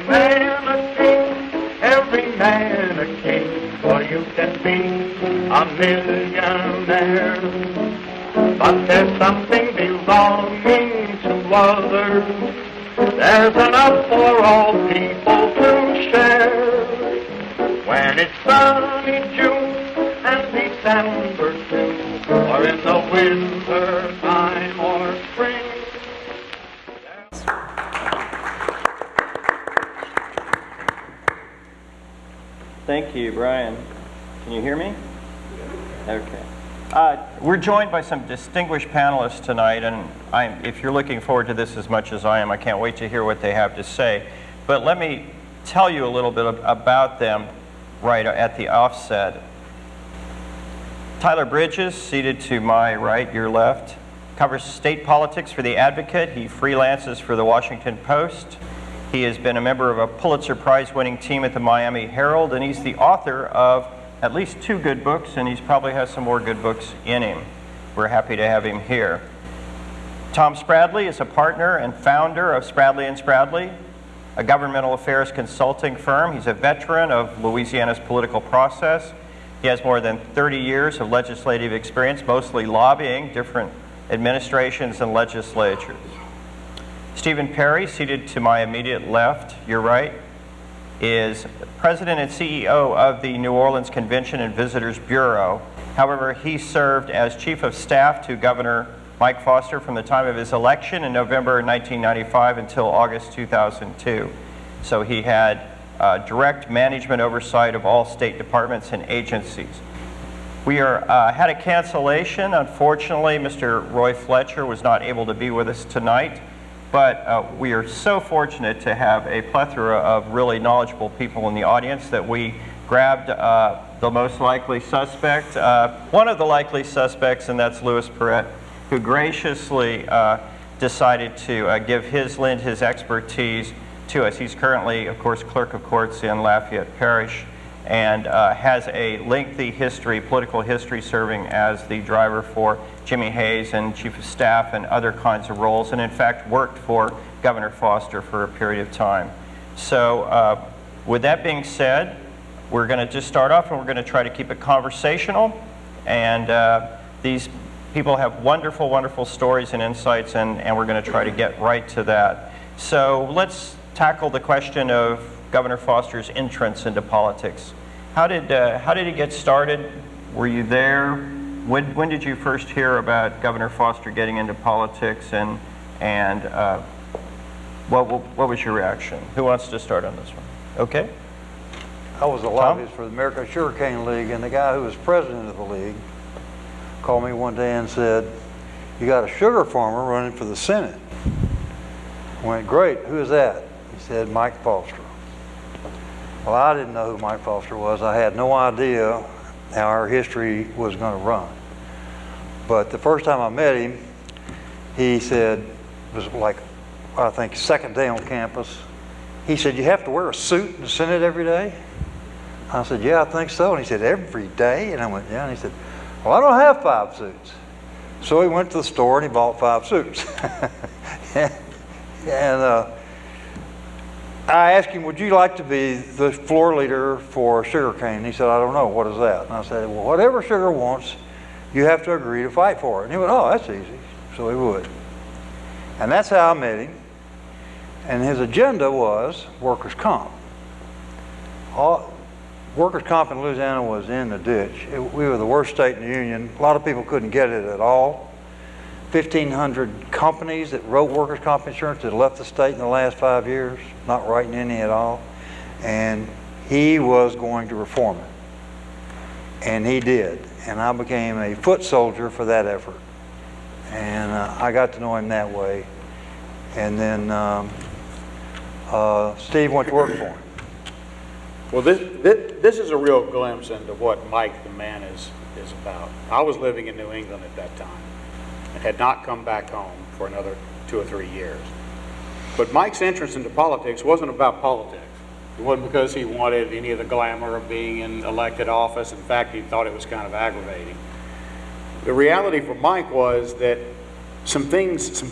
man a king, every man a king, for you can be a millionaire. But there's something belonging to others. There's enough for all people to share. When it's sunny June and December too, or in the winter time or spring. Thank you, Brian. Can you hear me? Okay. We're joined by some distinguished panelists tonight, and if you're looking forward to this as much as I am, I can't wait to hear what they have to say. But let me tell you a little bit about them right at the offset. Tyler Bridges, seated to my right, your left, covers state politics for The Advocate. He freelances for the Washington Post. He has been a member of a Pulitzer Prize-winning team at the Miami Herald, and he's the author of at least 2 good books, and he probably has some more good books in him. We're happy to have him here. Tom Spradley is a partner and founder of Spradley & Spradley, a governmental affairs consulting firm. He's a veteran of Louisiana's political process. He has more than 30 years of legislative experience, mostly lobbying different administrations and legislatures. Stephen Perret, seated to my immediate left, your right, is president and CEO of the New Orleans Convention and Visitors Bureau. However, he served as chief of staff to Governor Mike Foster from the time of his election in November 1995 until August 2002. So he had direct management oversight of all state departments and agencies. We had a cancellation. Unfortunately, Mr. Roy Fletcher was not able to be with us tonight. But we are so fortunate to have a plethora of really knowledgeable people in the audience that we grabbed the most likely suspect, one of the likely suspects, and that's Louis Perret, who graciously decided to lend his expertise to us. He's currently, of course, clerk of courts in Lafayette Parish, and has a lengthy history, political history, serving as the driver for Jimmy Hayes and chief of staff and other kinds of roles, and in fact worked for Governor Foster for a period of time. So with that being said, we're going to just start off, and we're going to try to keep it conversational. And these people have wonderful, wonderful stories and insights, and we're going to try to get right to that. So let's tackle the question of Governor Foster's entrance into politics. How did he get started? Were you there? When did you first hear about Governor Foster getting into politics, and what was your reaction? Who wants to start on this one? Okay. I was a lobbyist for the American Sugarcane League, and the guy who was president of the league called me one day and said, "You got a sugar farmer running for the Senate." I went, "Great, who is that?" He said, "Mike Foster." Well, I didn't know who Mike Foster was. I had no idea how our history was going to run. But the first time I met him, he said, it was like, I think, second day on campus. He said, "You have to wear a suit in the Senate every day?" I said, "Yeah, I think so." And he said, "Every day?" And I went, "Yeah." And he said, "Well, I don't have 5 suits." So he went to the store and he bought 5 suits. And I asked him, "Would you like to be the floor leader for sugarcane?" He said, "I don't know, what is that?" And I said, "Well, whatever sugar wants, you have to agree to fight for it." And he went, "Oh, that's easy." So he would. And that's how I met him. And his agenda was workers' comp. Workers' comp in Louisiana was in the ditch. We were the worst state in the union. A lot of people couldn't get it at all. 1,500 companies that wrote workers' comp insurance had left the state in the last 5 years, not writing any at all. And he was going to reform it. And he did. And I became a foot soldier for that effort. And I got to know him that way. And then Steve went to work for him. Well, this is a real glimpse into what Mike the man is about. I was living in New England at that time and had not come back home for another 2 or 3 years. But Mike's entrance into politics wasn't about politics. It wasn't because he wanted any of the glamour of being in elected office. In fact, he thought it was kind of aggravating. The reality for Mike was that some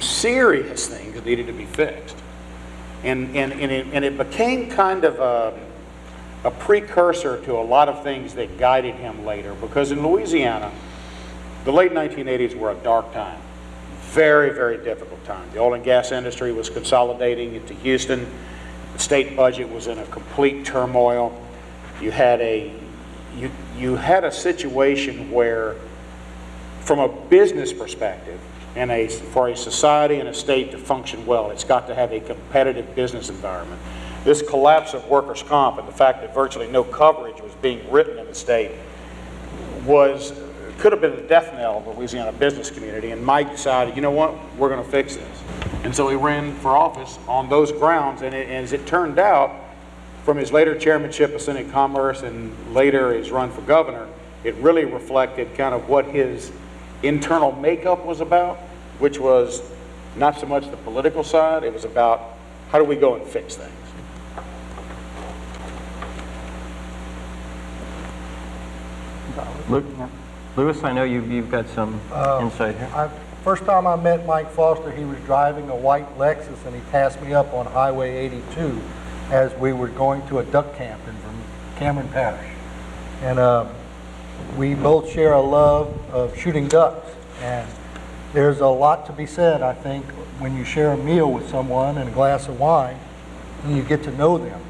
serious things needed to be fixed. And it became kind of a precursor to a lot of things that guided him later, because in Louisiana, the late 1980s were a dark time. Very, very difficult time. The oil and gas industry was consolidating into Houston. The state budget was in a complete turmoil. You had a situation where, from a business perspective, and for a society and a state to function well, it's got to have a competitive business environment. This collapse of workers' comp and the fact that virtually no coverage was being written in the state could have been the death knell of the Louisiana business community, and Mike decided, you know what, we're going to fix this. And so he ran for office on those grounds, and as it turned out, from his later chairmanship of Senate Commerce and later his run for governor, it really reflected kind of what his internal makeup was about, which was not so much the political side, it was about how do we go and fix things. Louis, I know you've got some insight here. First time I met Mike Foster, he was driving a white Lexus, and he passed me up on Highway 82 as we were going to a duck camp in Cameron Parish. And we both share a love of shooting ducks. And there's a lot to be said, I think, when you share a meal with someone and a glass of wine, and you get to know them.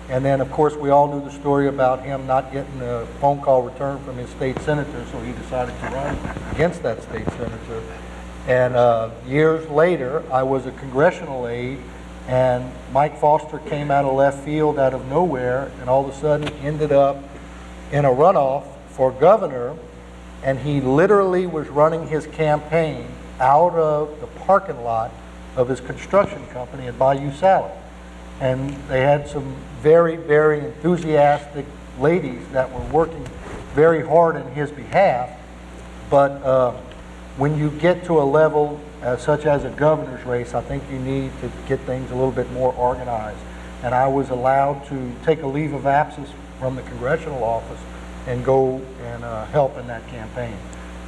And then, of course, we all knew the story about him not getting a phone call return from his state senator, so he decided to run against that state senator. And years later, I was a congressional aide, and Mike Foster came out of left field, out of nowhere, and all of a sudden ended up in a runoff for governor, and he literally was running his campaign out of the parking lot of his construction company at Bayou Salad. And they had some very, very enthusiastic ladies that were working very hard in his behalf. But when you get to a level such as a governor's race, I think you need to get things a little bit more organized. And I was allowed to take a leave of absence from the congressional office and go and help in that campaign.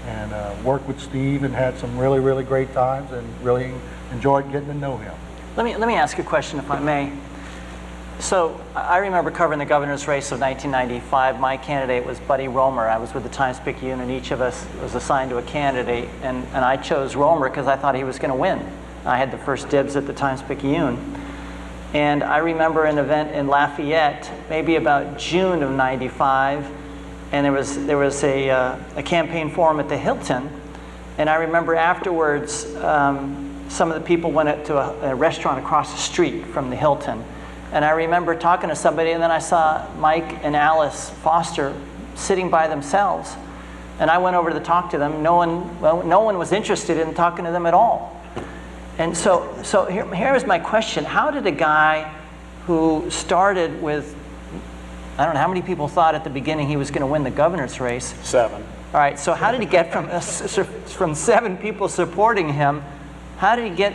And worked with Steve and had some really, really great times, and really enjoyed getting to know him. Let me ask a question, if I may. So I remember covering the governor's race of 1995. My candidate was Buddy Roemer. I was with the Times-Picayune, and each of us was assigned to a candidate, and I chose Roemer because I thought he was going to win. I had the first dibs at the Times-Picayune. And I remember an event in Lafayette, maybe about June of '95, and there was a campaign forum at the Hilton, and I remember afterwards some of the people went up to a restaurant across the street from the Hilton, and I remember talking to somebody, and then I saw Mike and Alice Foster sitting by themselves, and I went over to talk to them. No one was interested in talking to them at all. And so here is my question. How did a guy who started with, I don't know, how many people thought at the beginning he was going to win the governor's race? 7. All right, so how did he get from 7 people supporting him, how did he get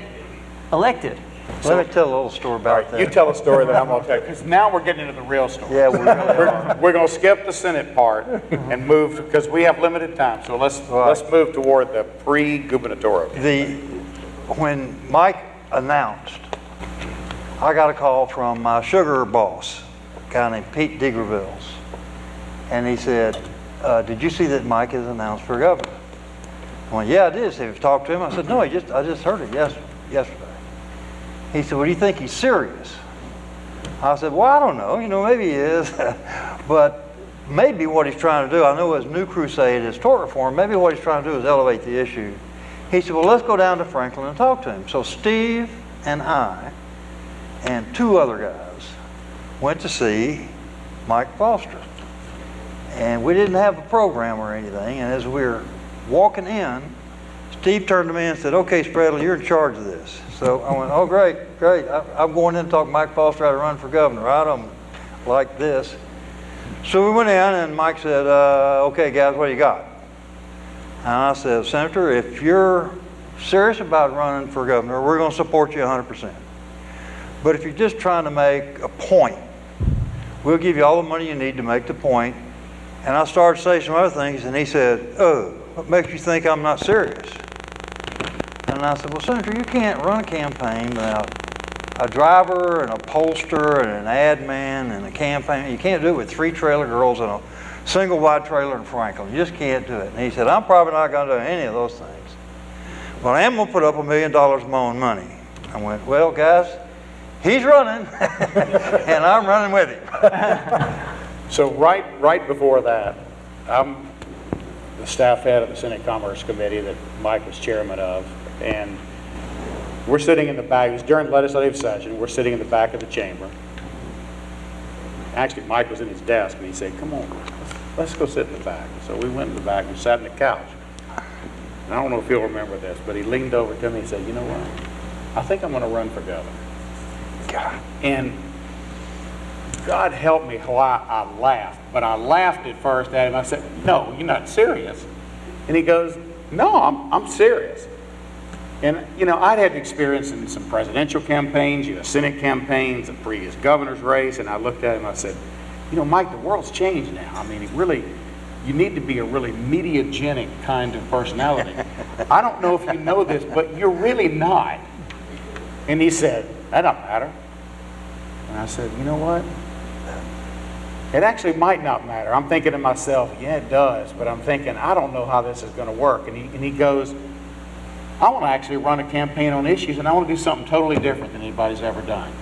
elected? Let me tell a little story about that. You tell a story that I'm going to tell, because now we're getting into the real story. Yeah, we really are. We're going to skip the Senate part and move, because we have limited time, so let's move toward the pre-gubernatorial. When Mike announced, I got a call from my sugar boss, a guy named Pete DeGravilles, and he said, did you see that Mike is announced for governor? I went, yeah, I did. So have you talked to him? I said, no, I just heard it yesterday. He said, well, do you think he's serious? I said, well, I don't know. Maybe he is. But maybe what he's trying to do, I know his new crusade is tort reform, maybe what he's trying to do is elevate the issue. He said, well, let's go down to Franklin and talk to him. So Steve and I and 2 other guys went to see Mike Foster. And we didn't have a program or anything. And as we were walking in, Steve turned to me and said, okay, Spradley, you're in charge of this. So I went, oh, great. I'm going in to talk to Mike Foster how to run for governor. I don't like this. So we went in, and Mike said, okay, guys, what do you got? And I said, Senator, if you're serious about running for governor, we're going to support you 100%. But if you're just trying to make a point, we'll give you all the money you need to make the point. And I started to say some other things, and he said, oh, what makes you think I'm not serious? And I said, well, Senator, you can't run a campaign without a driver and a pollster and an ad man and a campaign. You can't do it with 3 trailer girls and a single wide trailer in Franklin. You just can't do it. And he said, I'm probably not going to do any of those things. Well, I am going to put up $1 million of my own money. I went, well, guys, he's running, and I'm running with him. So right before that, I'm the staff head of the Senate Commerce Committee that Mike was chairman of, and we're sitting in the back. It was during legislative session. We're sitting in the back of the chamber. Actually, Mike was in his desk, and he said, come on, let's go sit in the back. So we went in the back and sat in the couch. And I don't know if you'll remember this, but he leaned over to me and said, you know what? I think I'm going to run for governor. God. And God help me how I laughed. But I laughed at first at him. I said, no, you're not serious. And he goes, no, I'm serious. And, you know, I'd had experience in some presidential campaigns, U.S. Senate campaigns, a previous governor's race, and I looked at him and I said, you know, Mike, the world's changed now. I mean, you need to be a really mediagenic kind of personality. I don't know if you know this, but you're really not. And he said, that don't matter. And I said, you know what? It actually might not matter. I'm thinking to myself, yeah, it does, but I'm thinking, I don't know how this is going to work. And he goes, I want to actually run a campaign on issues, and I want to do something totally different than anybody's ever done.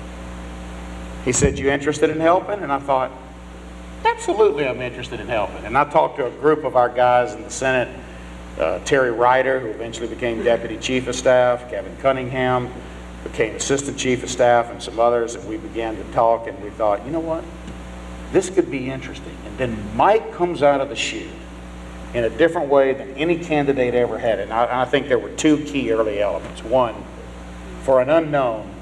He said, you interested in helping? And I thought, absolutely, I'm interested in helping. And I talked to a group of our guys in the Senate, Terry Ryder, who eventually became Deputy Chief of Staff, Kevin Cunningham, became Assistant Chief of Staff, and some others, and we began to talk, and we thought, you know what? This could be interesting. And then Mike comes out of the chute in a different way than any candidate ever had. And I think there were 2 key early elements. One, for an unknown,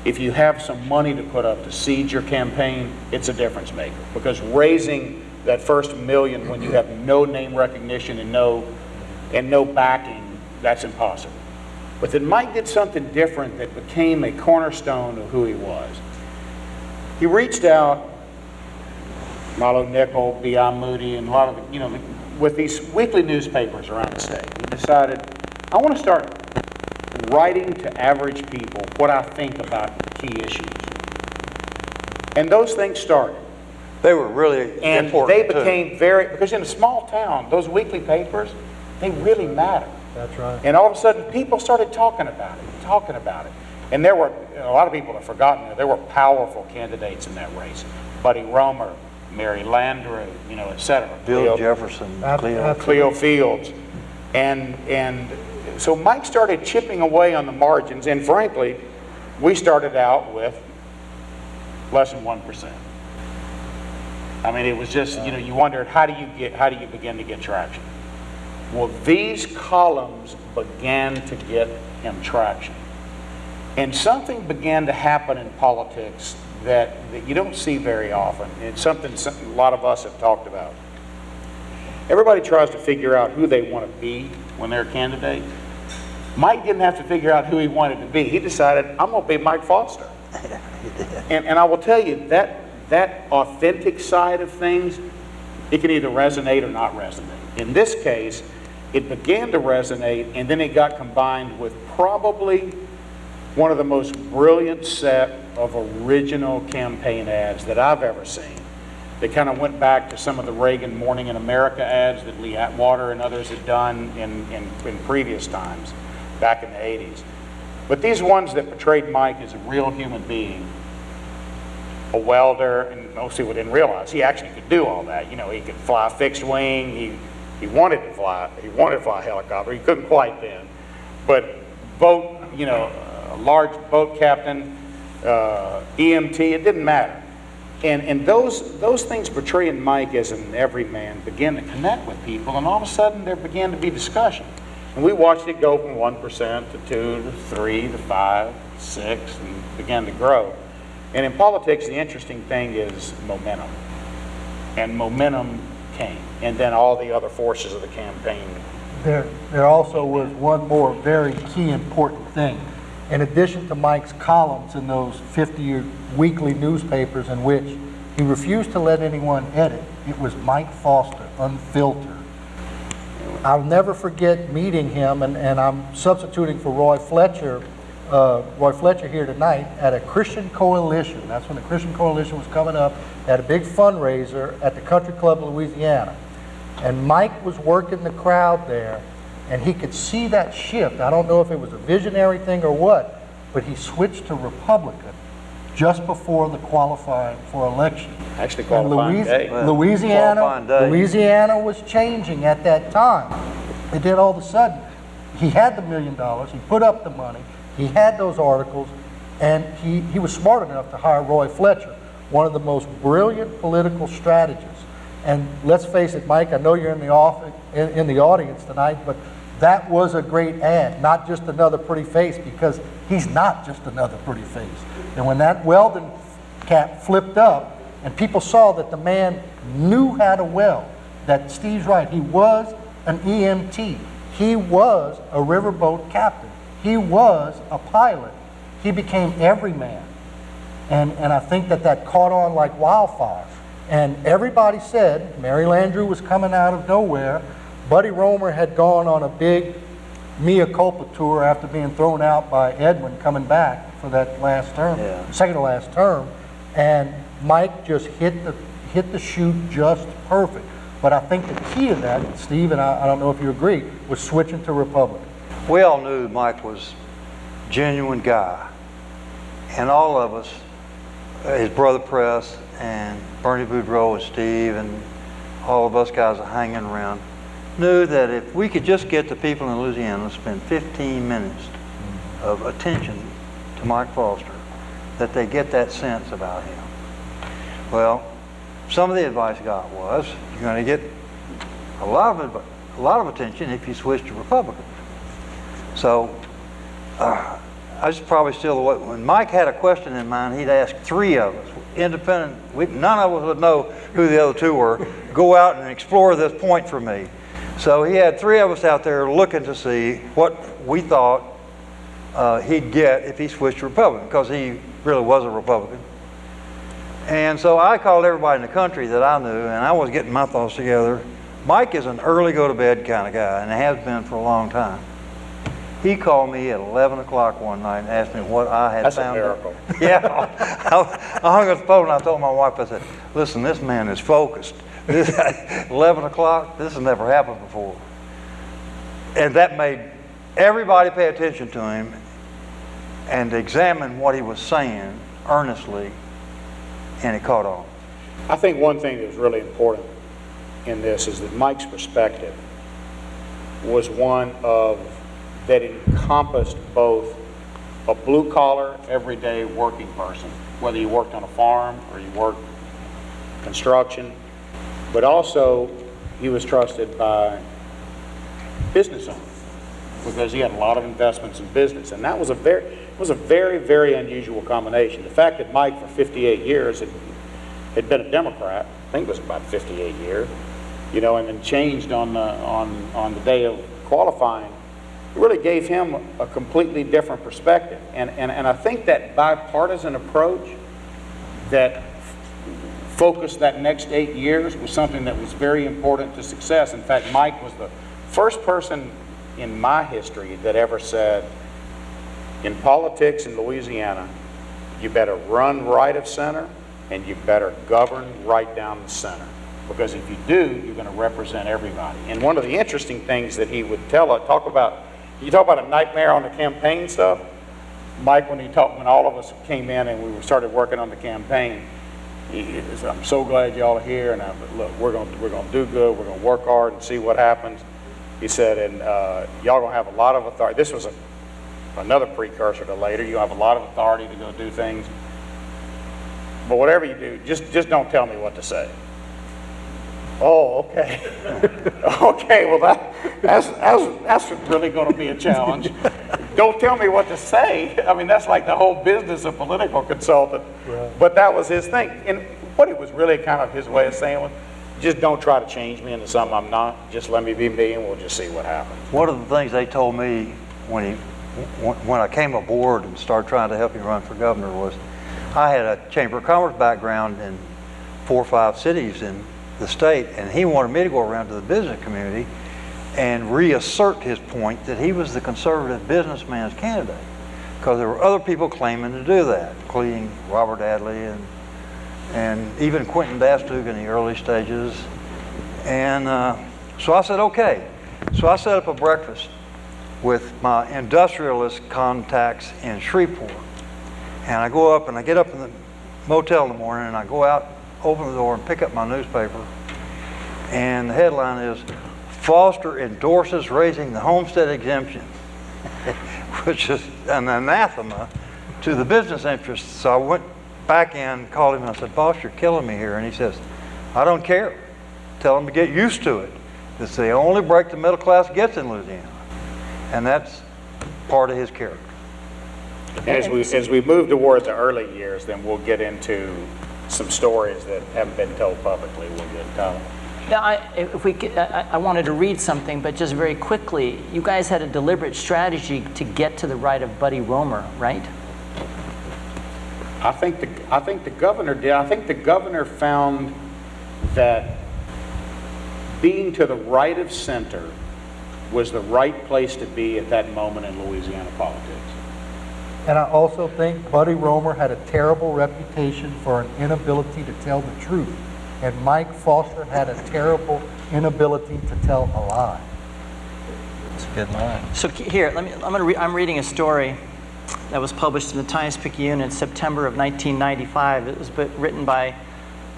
if you have some money to put up to seed your campaign, it's a difference maker. Because raising that first $1 million when you have no name recognition and no backing, that's impossible. But then Mike did something different that became a cornerstone of who he was. He reached out, Milo Nickel, B.I. Moody, and a lot of the, with these weekly newspapers around the state. He decided, I want to start writing to average people what I think about key issues. And those things started. They were really and important, they became because in a small town, those weekly papers, they really matter. That's right. And all of a sudden, people started talking about it. And there were, a lot of people have forgotten, there were powerful candidates in that race. Buddy Romer, Mary Landrieu, et cetera. Bill Jefferson, Cleo Fields. And so Mike started chipping away on the margins, and frankly, we started out with less than 1%. I mean, it was just, you wondered, how do you begin to get traction? Well, these columns began to get him traction. And something began to happen in politics that you don't see very often. It's something a lot of us have talked about. Everybody tries to figure out who they want to be when they're a candidate. Mike didn't have to figure out who he wanted to be. He decided, I'm going to be Mike Foster. And I will tell you, that authentic side of things, it can either resonate or not resonate. In this case, it began to resonate, and then it got combined with probably one of the most brilliant set of original campaign ads that I've ever seen. They kind of went back to some of the Reagan Morning in America ads that Lee Atwater and others had done in previous times, back in the 80s. But these ones that portrayed Mike as a real human being, a welder, and most people didn't realize he actually could do all that. He could fly a fixed wing. He wanted to fly a helicopter. He couldn't quite then. But boat, a large boat captain, EMT, it didn't matter. And those things portraying Mike as an everyman began to connect with people, and all of a sudden there began to be discussion. And we watched it go from 1% to 2 to 3 to 5, 6, and began to grow. And in politics, the interesting thing is momentum. And momentum came. And then all the other forces of the campaign. There also was one more very key important thing. In addition to Mike's columns in those 50 weekly newspapers in which he refused to let anyone edit, it was Mike Foster, unfiltered. I'll never forget meeting him, and I'm substituting for Roy Fletcher Roy Fletcher here tonight at a Christian Coalition. That's when the Christian Coalition was coming up, at a big fundraiser at the Country Club of Louisiana. And Mike was working the crowd there, and he could see that shift. I don't know if it was a visionary thing or what, but he switched to Republican just before the qualifying for election. Actually qualifying day. Louisiana was changing at that time. And then all of a sudden, he had the $1 million, he put up the money, he had those articles, and he was smart enough to hire Roy Fletcher, one of the most brilliant political strategists. And let's face it, Mike, I know you're in the audience tonight, but that was a great ad, not just another pretty face, because he's not just another pretty face. And when that welding cap flipped up, and people saw that the man knew how to weld, that Steve's right, he was an EMT, he was a riverboat captain, he was a pilot, he became everyman. And I think that caught on like wildfire. And everybody said, Mary Landrieu was coming out of nowhere, Buddy Roemer had gone on a big mea culpa tour after being thrown out by Edwin coming back for that last term, second to last term, and Mike just hit the chute just perfect. But I think the key to that, Steve, and I don't know if you agree, was switching to Republican. We all knew Mike was a genuine guy, and all of us, his brother Press and Bernie Boudreau and Steve and all of us guys are hanging around, knew that if we could just get the people in Louisiana to spend 15 minutes of attention to Mike Foster, that they get that sense about him. Well, some of the advice I got was, you're going to get a lot of attention if you switch to Republican. So, I was probably still the way. When Mike had a question in mind, he'd ask 3 of us, independent. None of us would know who the other 2 were. Go out and explore this point for me. So he had 3 of us out there looking to see what we thought he'd get if he switched to Republican, because he really was a Republican. And so I called everybody in the country that I knew, and I was getting my thoughts together. Mike is an early go-to-bed kind of guy, and has been for a long time. He called me at 11 o'clock one night and asked me what I had found out. That's a miracle. I hung up the phone and I told my wife, I said, listen, this man is focused. 11 o'clock, this has never happened before. And that made everybody pay attention to him and examine what he was saying earnestly, and it caught on. I think one thing that was really important in this is that Mike's perspective was one of that encompassed both a blue-collar, everyday working person, whether you worked on a farm or you worked construction, but also he was trusted by business owners because he had a lot of investments in business, and that was a very, very unusual combination. The fact that Mike for 58 years had been a Democrat, I think it was about 58 years, you know, and then changed on the day of qualifying, really gave him a completely different perspective. And I think that bipartisan approach that focused that next 8 years was something that was very important to success. In fact, Mike was the first person in my history that ever said, in politics in Louisiana, you better run right of center and you better govern right down the center. Because if you do, you're going to represent everybody. And one of the interesting things that he would you talk about a nightmare on the campaign stuff. Mike, when all of us came in and we started working on the campaign, he said, I'm so glad y'all are here, and look, we're going to do good, we're going to work hard and see what happens. He said, and y'all going to have a lot of authority. This was another precursor to later. You have a lot of authority to go do things. But whatever you do, just don't tell me what to say. Oh, okay. Okay, well that's really going to be a challenge. Don't tell me what to say. I mean, that's like the whole business of political consultant. Right. But that was his thing. And what it was really kind of his way of saying was, just don't try to change me into something I'm not. Just let me be me and we'll just see what happens. One of the things they told me when I came aboard and started trying to help him run for governor was, I had a Chamber of Commerce background in 4 or 5 cities in the state, and he wanted me to go around to the business community and reassert his point that he was the conservative businessman's candidate. because there were other people claiming to do that, including Robert Adley and even Quentin Dastug in the early stages. And so I said, okay. So I set up a breakfast with my industrialist contacts in Shreveport. And I go up and I get up in the motel in the morning and I go out, open the door and pick up my newspaper. And the headline is, Foster endorses raising the homestead exemption, which is an anathema to the business interests. So I went back in, called him and I said, boss, you're killing me here. And he says, I don't care. Tell them to get used to it. It's the only break the middle class gets in Louisiana. And that's part of his character. As we move toward the early years, then we'll get into some stories that haven't been told publicly. We'll get Now, I wanted to read something, but just very quickly, you guys had a deliberate strategy to get to the right of Buddy Roemer, right? I think the governor did. I think the governor found that being to the right of center was the right place to be at that moment in Louisiana politics. And I also think Buddy Roemer had a terrible reputation for an inability to tell the truth. And Mike Foster had a terrible inability to tell a lie. That's a good line. So here, I'm reading a story that was published in the Times-Picayune in September of 1995. It was written by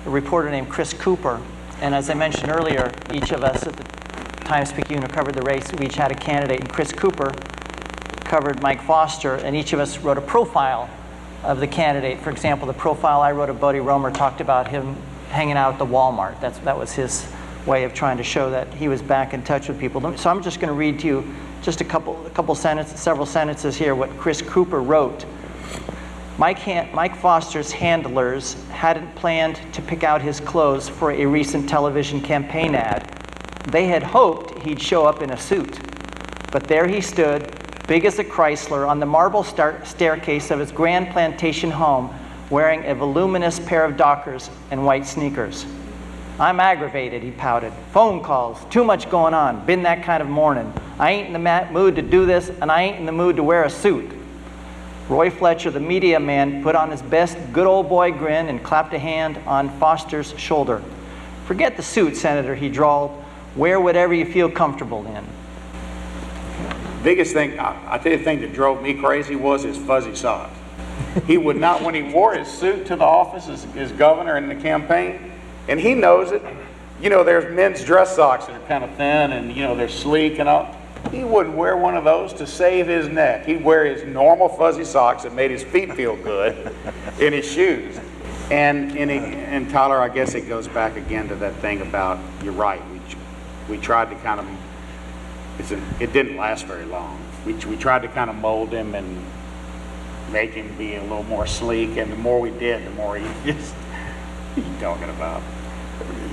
a reporter named Chris Cooper. And as I mentioned earlier, each of us at the Times-Picayune who covered the race, we each had a candidate. And Chris Cooper covered Mike Foster, and each of us wrote a profile of the candidate. For example, the profile I wrote of Buddy Roemer talked about him hanging out at the Walmart. That was his way of trying to show that he was back in touch with people. So I'm just going to read to you just several sentences here, what Chris Cooper wrote. Mike Foster's handlers hadn't planned to pick out his clothes for a recent television campaign ad. They had hoped he'd show up in a suit. But there he stood, big as a Chrysler, on the marble staircase of his Grand Plantation home, wearing a voluminous pair of Dockers and white sneakers. I'm aggravated, he pouted. Phone calls, too much going on, been that kind of morning. I ain't in the mood to do this, and I ain't in the mood to wear a suit. Roy Fletcher, the media man, put on his best good old boy grin and clapped a hand on Foster's shoulder. Forget the suit, Senator, he drawled. Wear whatever you feel comfortable in. Biggest thing, I tell you, the thing that drove me crazy was his fuzzy socks. He would not, when he wore his suit to the office as governor in the campaign, and he knows it. You know, there's men's dress socks that are kind of thin and, you know, they're sleek and all. He wouldn't wear one of those to save his neck. He'd wear his normal fuzzy socks that made his feet feel good in his shoes. And Tyler, I guess it goes back again to that thing about, you're right, we tried to kind of, it didn't last very long. We tried to kind of mold him and make him be a little more sleek, and the more we did, the more he just, what are you talking about?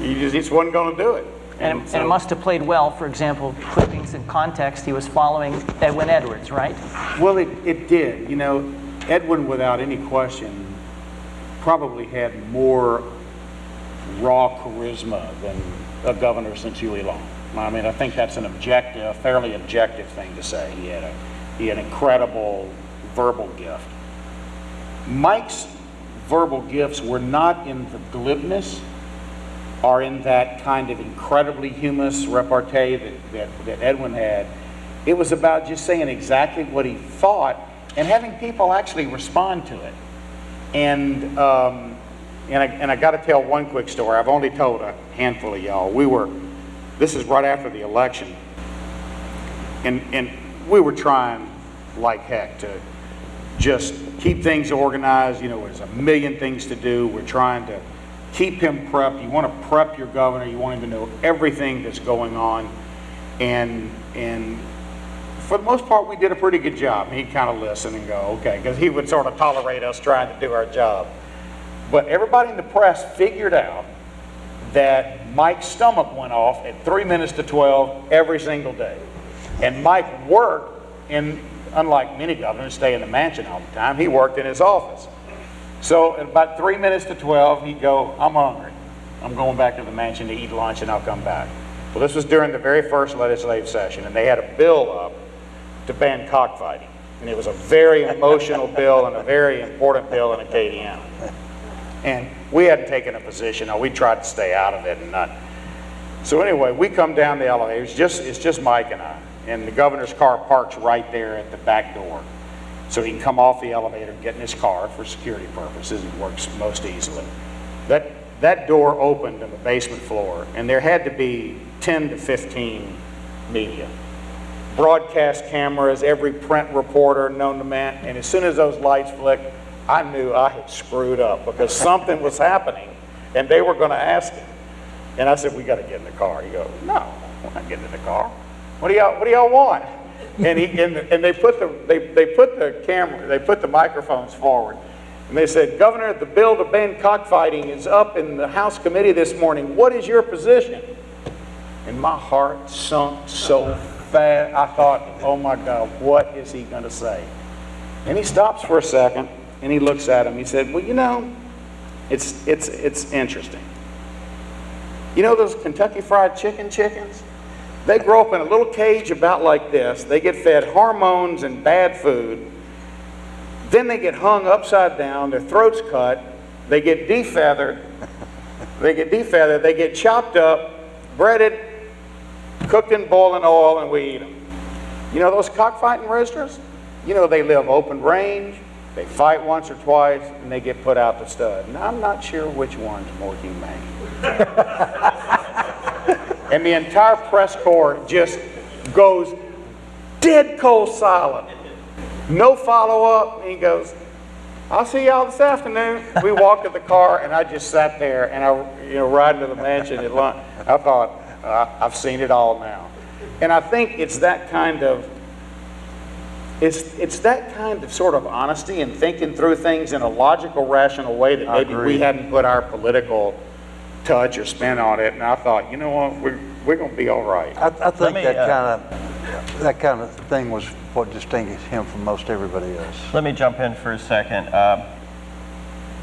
He just wasn't going to do it. And it must have played well, for example, clippings in context, he was following Edwin Edwards, right? Well, it did. You know, Edwin, without any question, probably had more raw charisma than a governor since Huey Long. I mean, I think that's a fairly objective thing to say. He had incredible verbal gift. Mike's verbal gifts were not in the glibness or in that kind of incredibly humorous repartee that Edwin had. It was about just saying exactly what he thought and having people actually respond to it. And I got to tell one quick story. I've only told a handful of y'all. This is right after the election, and we were trying like heck to just keep things organized. You know, there's a million things to do. We're trying to keep him prepped. You want to prep your governor. You want him to know everything that's going on. And for the most part, we did a pretty good job. He'd kind of listen and go, okay, because he would sort of tolerate us trying to do our job. But everybody in the press figured out that Mike's stomach went off at 3 minutes to 12 every single day. And Mike worked unlike many governors stay in the mansion all the time, he worked in his office. So at about 3 minutes to 12, he'd go, I'm hungry. I'm going back to the mansion to eat lunch and I'll come back. Well, this was during the very first legislative session, and they had a bill up to ban cockfighting. And it was a very emotional bill and a very important bill in Acadiana. And we hadn't taken a position. We tried to stay out of it and not. So anyway, we come down the elevator. It's just Mike and I. And the governor's car parks right there at the back door. So he can come off the elevator, get in his car for security purposes. It works most easily. That door opened on the basement floor, and there had to be 10 to 15 media. Broadcast cameras, every print reporter known to man, and as soon as those lights flicked, I knew I had screwed up because something was happening, and they were going to ask him. And I said, "We got to get in the car." He goes, "No, we're not getting in the car. What do y'all want?" And they put the microphones forward, and they said, "Governor, the bill to ban cockfighting is up in the House committee this morning. What is your position?" And my heart sunk so fast. I thought, "Oh my God, what is he going to say?" And he stops for a second, and he looks at him. He said, "Well, you know, it's interesting. You know those Kentucky Fried chickens? They grow up in a little cage about like this. They get fed hormones and bad food. Then they get hung upside down, their throats cut, they get defeathered, they get chopped up, breaded, cooked in boiling oil, and we eat them. You know those cockfighting roosters? You know they live open range, they fight once or twice, and they get put out to stud. And I'm not sure which one's more humane." And the entire press corps just goes dead cold silent. No follow-up. And he goes, "I'll see y'all this afternoon." We walked to the car, and I just sat there, and riding to the mansion at lunch. I thought, I've seen it all now. And I think it's that kind of, it's that kind of sort of honesty and thinking through things in a logical, rational way that maybe we hadn't put our political touch or spin on it. And I thought, you know what, we're going to be all right. I think that kind of thing was what distinguished him from most everybody else. Let me jump in for a second.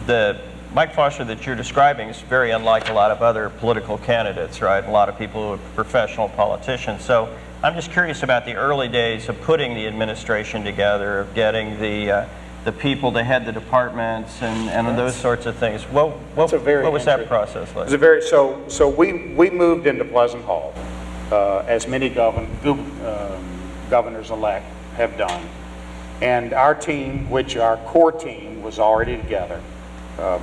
The Mike Foster that you're describing is very unlike a lot of other political candidates, right? A lot of people who are professional politicians. So I'm just curious about the early days of putting the administration together, of getting the people to head the departments and those sorts of things. What was that process like? So we moved into Pleasant Hall, as many governors-elect have done. And our team, which our core team, was already together.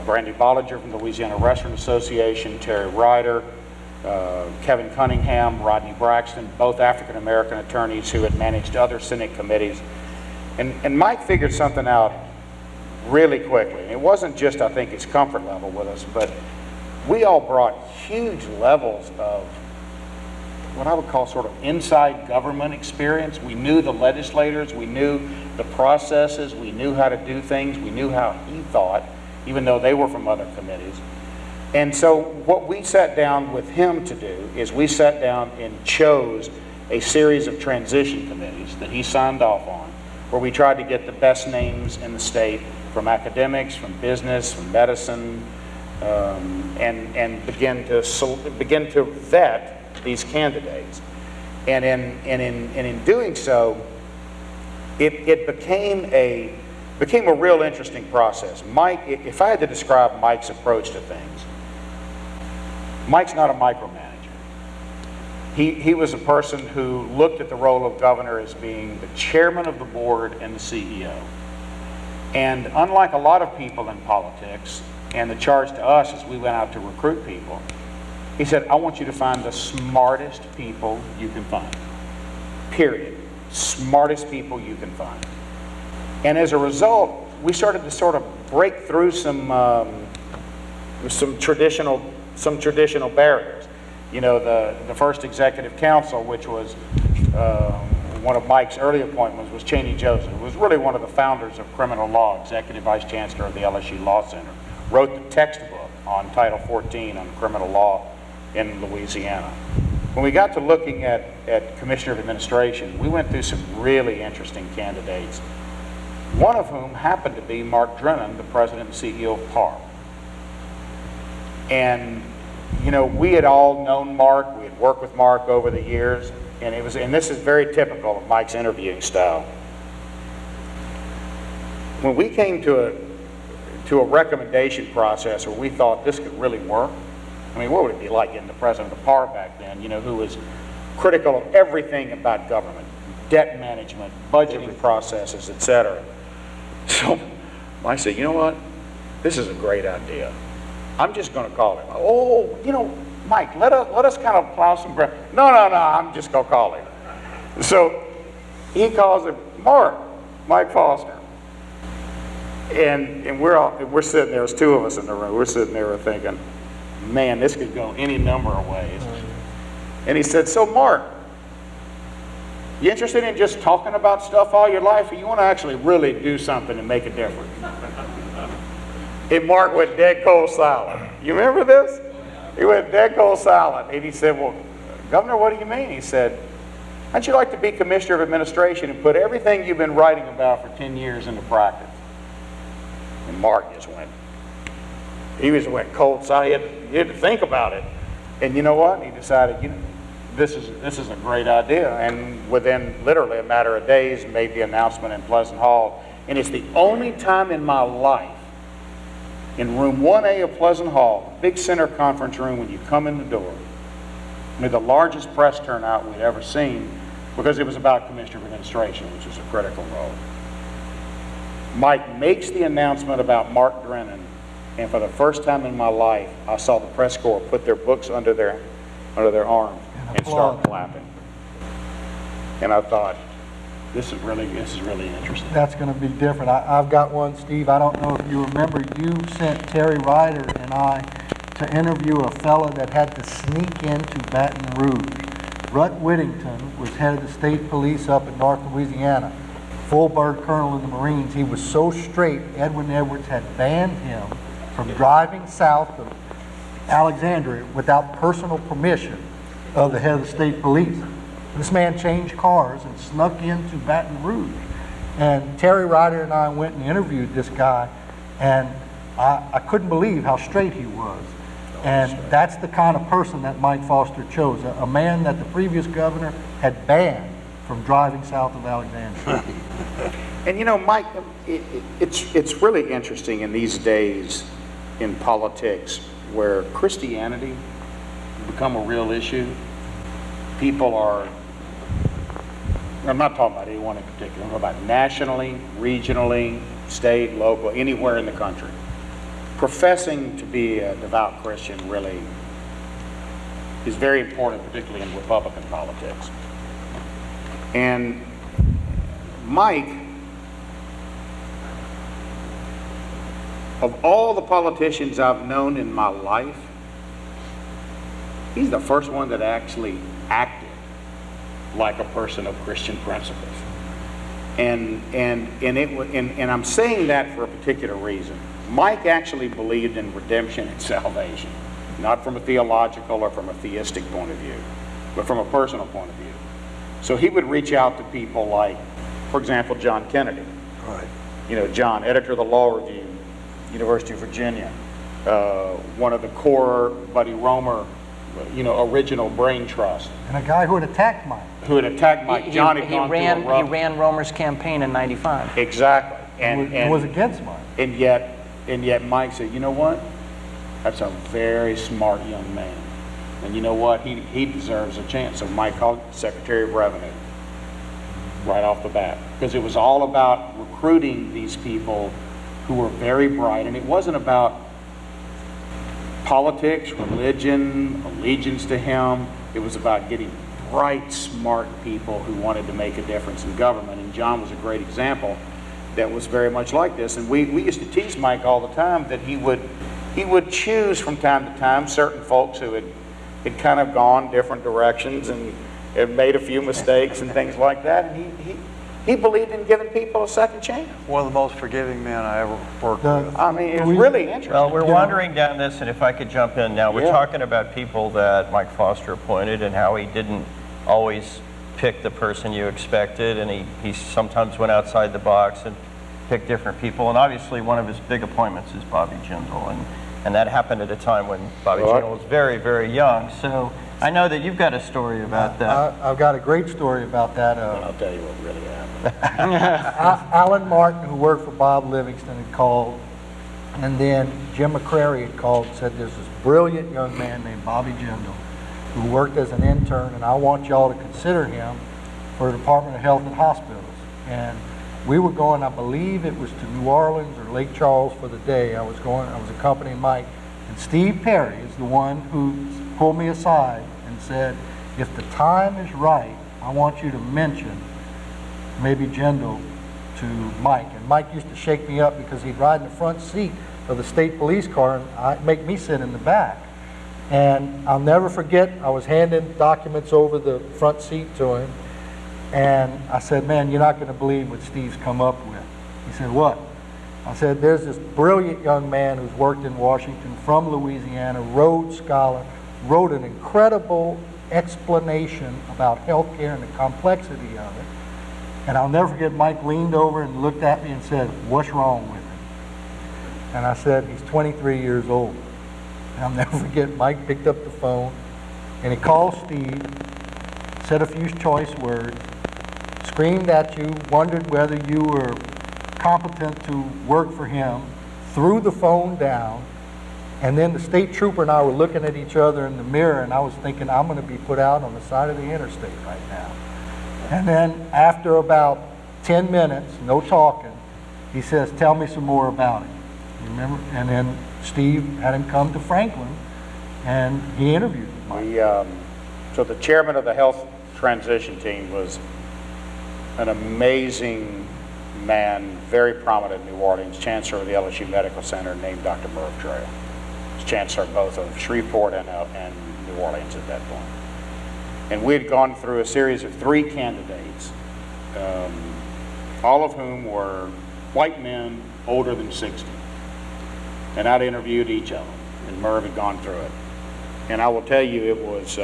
Brandy Bollinger from the Louisiana Restaurant Association, Terry Ryder, Kevin Cunningham, Rodney Braxton, both African-American attorneys who had managed other Senate committees. And Mike figured something out really quickly. And it wasn't just, I think, his comfort level with us, but we all brought huge levels of what I would call sort of inside government experience. We knew the legislators, we knew the processes, we knew how to do things, we knew how he thought, even though they were from other committees. And so what we sat down with him to do is we sat down and chose a series of transition committees that he signed off on, where we tried to get the best names in the state from academics, from business, from medicine, and begin to vet these candidates. And in doing so, it became a real interesting process. Mike, if I had to describe Mike's approach to things, Mike's not a micromanager. He was a person who looked at the role of governor as being the chairman of the board and the CEO. And unlike a lot of people in politics, and the charge to us as we went out to recruit people, he said, "I want you to find the smartest people you can find. Period. Smartest people you can find." And as a result, we started to sort of break through some traditional barriers. You know, the first executive council, which was one of Mike's early appointments, was Cheney Joseph, who was really one of the founders of criminal law, executive vice chancellor of the LSU Law Center, wrote the textbook on Title 14 on criminal law in Louisiana. When we got to looking at Commissioner of Administration, we went through some really interesting candidates, one of whom happened to be Mark Drennan, the president and CEO of PAR. And you know, we had all known Mark, we had worked with Mark over the years, and this is very typical of Mike's interviewing style. when we came to a recommendation process where we thought this could really work, I mean, what would it be like getting the president of PAR back then, you know, who was critical of everything about government, debt management, budgeting processes, etc. So I said, you know what? This is a great idea. I'm just going to call him. Oh, you know, Mike, let us kind of plow some ground. No, I'm just going to call him. So he calls him Mike Foster. And we're sitting there, there's two of us in the room, we're sitting there thinking, man, this could go any number of ways. And he said, so Mark, you interested in just talking about stuff all your life, or you want to actually really do something and make a difference? And Mark went dead cold silent. You remember this? He went dead cold silent. And he said, well, Governor, what do you mean? He said, how'd you like to be Commissioner of Administration and put everything you've been writing about for 10 years into practice? And Mark just went cold silent. He had to think about it. And you know what? He decided, you know, this is a great idea. And within literally a matter of days, made the announcement in Pleasant Hall. And it's the only time in my life, in room 1A of Pleasant Hall, big center conference room, when you come in the door, I mean, the largest press turnout we'd ever seen, because it was about Commissioner of Administration, which is a critical role. Mike makes the announcement about Mark Drennan, and for the first time in my life, I saw the press corps put their books under their arms and start clapping. And I thought, this is really interesting. That's going to be different. I've got one, Steve. I don't know if you remember, you sent Terry Ryder and I to interview a fella that had to sneak into Baton Rouge. Rut Whittington was head of the state police up in North Louisiana. Full bird colonel in the Marines. He was so straight, Edwin Edwards had banned him from driving south of Alexandria without personal permission of the head of the state police. This man changed cars and snuck into Baton Rouge. And Terry Ryder and I went and interviewed this guy, and I couldn't believe how straight he was. And that's the kind of person that Mike Foster chose, a man that the previous governor had banned from driving south of Alexandria. And you know, Mike, it's really interesting in these days in politics where Christianity has become a real issue. People are, I'm not talking about anyone in particular, I'm talking about nationally, regionally, state, local, anywhere in the country. Professing to be a devout Christian really is very important, particularly in Republican politics. And Mike, of all the politicians I've known in my life, he's the first one that actually acted like a person of Christian principles. And I'm saying that for a particular reason. Mike actually believed in redemption and salvation, not from a theological or from a theistic point of view, but from a personal point of view. So he would reach out to people like, for example, John Kennedy. Right. You know, John, editor of the Law Review, University of Virginia, one of the core Buddy Romer, you know, original brain trust. And a guy who had attacked Mike. Who had attacked Mike. John had gone through a rough... He ran Romer's campaign in '95. Exactly. And was against Mike. And yet Mike said, you know what? That's a very smart young man. And you know what? He deserves a chance. So Mike called Secretary of Revenue right off the bat. Because it was all about recruiting these people who were very bright. And it wasn't about politics, religion, allegiance to him. It was about getting bright, smart people who wanted to make a difference in government. And John was a great example that was very much like this. And we used to tease Mike all the time that he would choose from time to time certain folks who had kind of gone different directions and had made a few mistakes and things like that. And he believed in giving people a second chance. One of the most forgiving men I ever worked with. I mean, it's really interesting. Well, we're wandering down this, and if I could jump in now, we're Yeah. talking about people that Mike Foster appointed and how he didn't always pick the person you expected, and he sometimes went outside the box and picked different people. And obviously, one of his big appointments is Bobby Jindal, and that happened at a time when Bobby Jindal was very, very young. So I know that you've got a story about that. I've got a great story about that. I'll tell you what really happened. Alan Martin, who worked for Bob Livingston, had called, and then Jim McCrary had called and said there's this brilliant young man named Bobby Jindal who worked as an intern, and I want y'all to consider him for the Department of Health and Hospitals. And we were going, I believe it was to New Orleans or Lake Charles for the day. I was accompanying Mike. And Steve Perry is the one who pulled me aside and said, if the time is right, I want you to mention maybe Jindal to Mike. And Mike used to shake me up because he'd ride in the front seat of the state police car and make me sit in the back. And I'll never forget, I was handing documents over the front seat to him, and I said, man, you're not going to believe what Steve's come up with. He said, what? I said, there's this brilliant young man who's worked in Washington from Louisiana, Rhodes Scholar, wrote an incredible explanation about healthcare and the complexity of it. And I'll never forget, Mike leaned over and looked at me and said, what's wrong with him? And I said, he's 23 years old. And I'll never forget, Mike picked up the phone and he called Steve, said a few choice words, screamed at you, wondered whether you were competent to work for him, threw the phone down, and then the state trooper and I were looking at each other in the mirror, and I was thinking, I'm going to be put out on the side of the interstate right now. And then after about 10 minutes, no talking, he says, tell me some more about it. You remember? And then Steve had him come to Franklin, and he interviewed him. So the chairman of the health transition team was an amazing man, very prominent in New Orleans, chancellor of the LSU Medical Center, named Dr. Merv Trail. He was chancellor both of Shreveport and New Orleans at that point. And we had gone through a series of 3 candidates, all of whom were white men older than 60. And I'd interviewed each of them, and Merv had gone through it. And I will tell you, it was,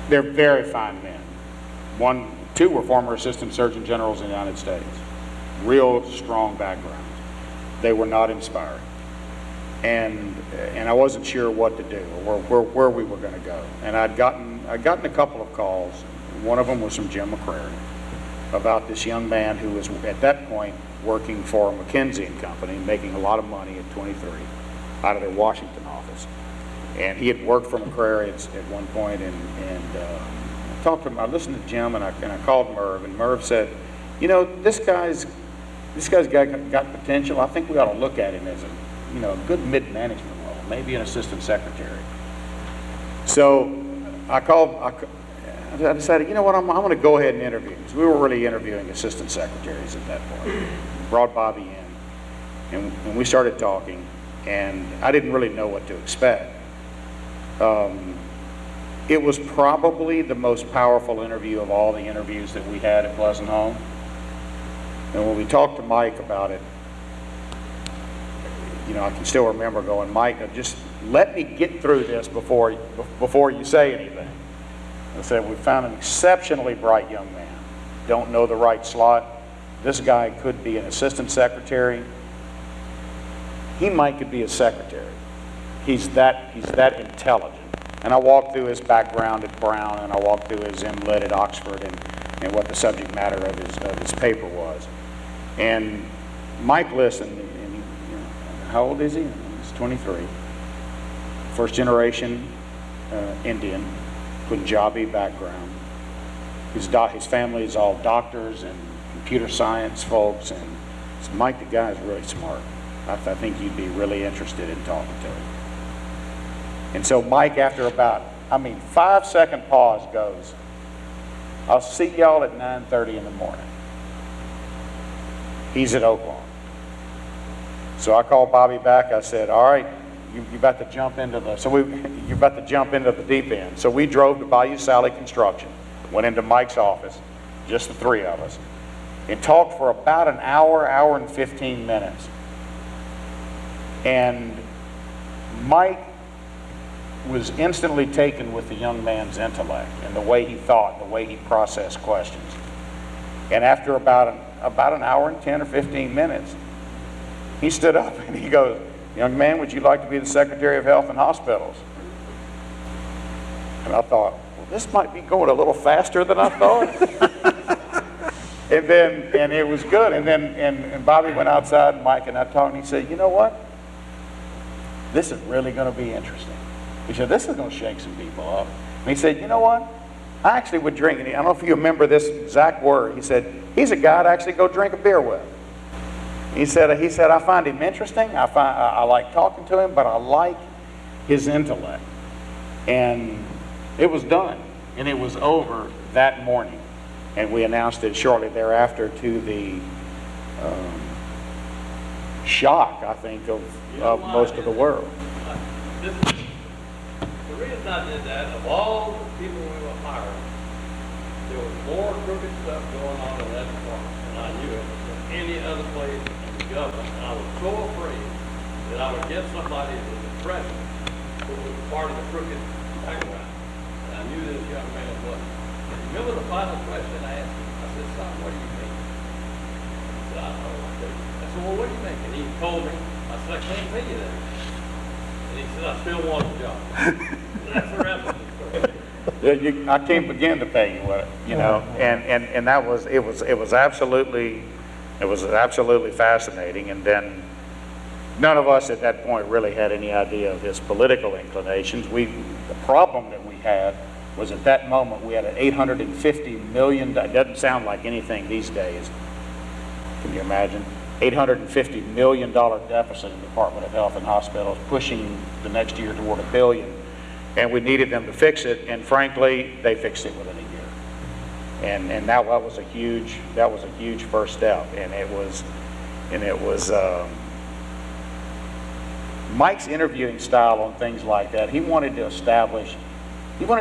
they're very fine men. 2 were former assistant surgeon generals in the United States. Real strong backgrounds. They were not inspiring. And I wasn't sure what to do or where we were going to go. And I'd gotten a couple of calls. One of them was from Jim McCrary about this young man who was at that point working for McKinsey & Company, making a lot of money at 23 out of their Washington office. And he had worked for McCrary at one point, and I talked to him. I listened to Jim, and I called Merv, and Merv said, you know, this guy's got potential. I think we ought to look at him as a good mid-management role, maybe an assistant secretary. So I decided, you know what, I'm going to go ahead and interview him. So we were really interviewing assistant secretaries at that point. Brought Bobby in, and we started talking, and I didn't really know what to expect. It was probably the most powerful interview of all the interviews that we had at Pleasant Home. And when we talked to Mike about it, I can still remember going, Mike, just let me get through this before you say anything. I said, we found an exceptionally bright young man. Don't know the right slot. This guy could be an assistant secretary. He could be a secretary. He's that intelligent. And I walked through his background at Brown, and I walked through his MLit at Oxford, and what the subject matter of his paper was. And Mike listened, and how old is he? He's 23. First generation Indian, Punjabi background. His family is all doctors and computer science folks, and so Mike, the guy, is really smart. I think you'd be really interested in talking to him. And so Mike, after about, 5-second pause, goes, I'll see y'all at 9:30 in the morning. He's at Oaklawn. So I called Bobby back. I said, all right, you're about to jump into the deep end. So we drove to Bayou Sally Construction, went into Mike's office, just the 3 of us, and talked for about an hour and 15 minutes. And Mike was instantly taken with the young man's intellect and the way he thought, the way he processed questions. And after about an hour and 10 or 15 minutes, he stood up and he goes, young man, would you like to be the Secretary of Health and Hospitals? And I thought, well, this might be going a little faster than I thought. and it was good. And Bobby went outside, and Mike and I talked, and he said, you know what? This is really going to be interesting. He said, this is going to shake some people up. And he said, you know what? I actually would drink, and I don't know if you remember this exact word. He said, he's a guy I'd actually go drink a beer with. He said, I find him interesting. I like talking to him, but I like his intellect. And it was done, and it was over that morning. And we announced it shortly thereafter, to the shock, I think, of most of the world. The reason I did that, of all the people we were hiring, there was more crooked stuff going on in that department, and I knew it, than any other place in the government. And I was so afraid that I would get somebody that was president who was part of the crooked background. And I knew this young man was. Remember the final question I asked him? I said, son, what do you think? He said, I don't know. I said, well, what do you think? And he told me. I said, I can't tell you that. And he said, I still want the job. That's the rest of the story. I can't begin to pay you what, you know, and that was, it was absolutely fascinating. And then none of us at that point really had any idea of his political inclinations. The problem that we had was, at that moment, we had an $850 million, that doesn't sound like anything these days. Can you imagine? $850 million deficit in the Department of Health and Hospitals, pushing the next year toward $1 billion. And we needed them to fix it, and frankly, they fixed it within a year. And that was a huge first step. And it was Mike's interviewing style on things like that. He wanted to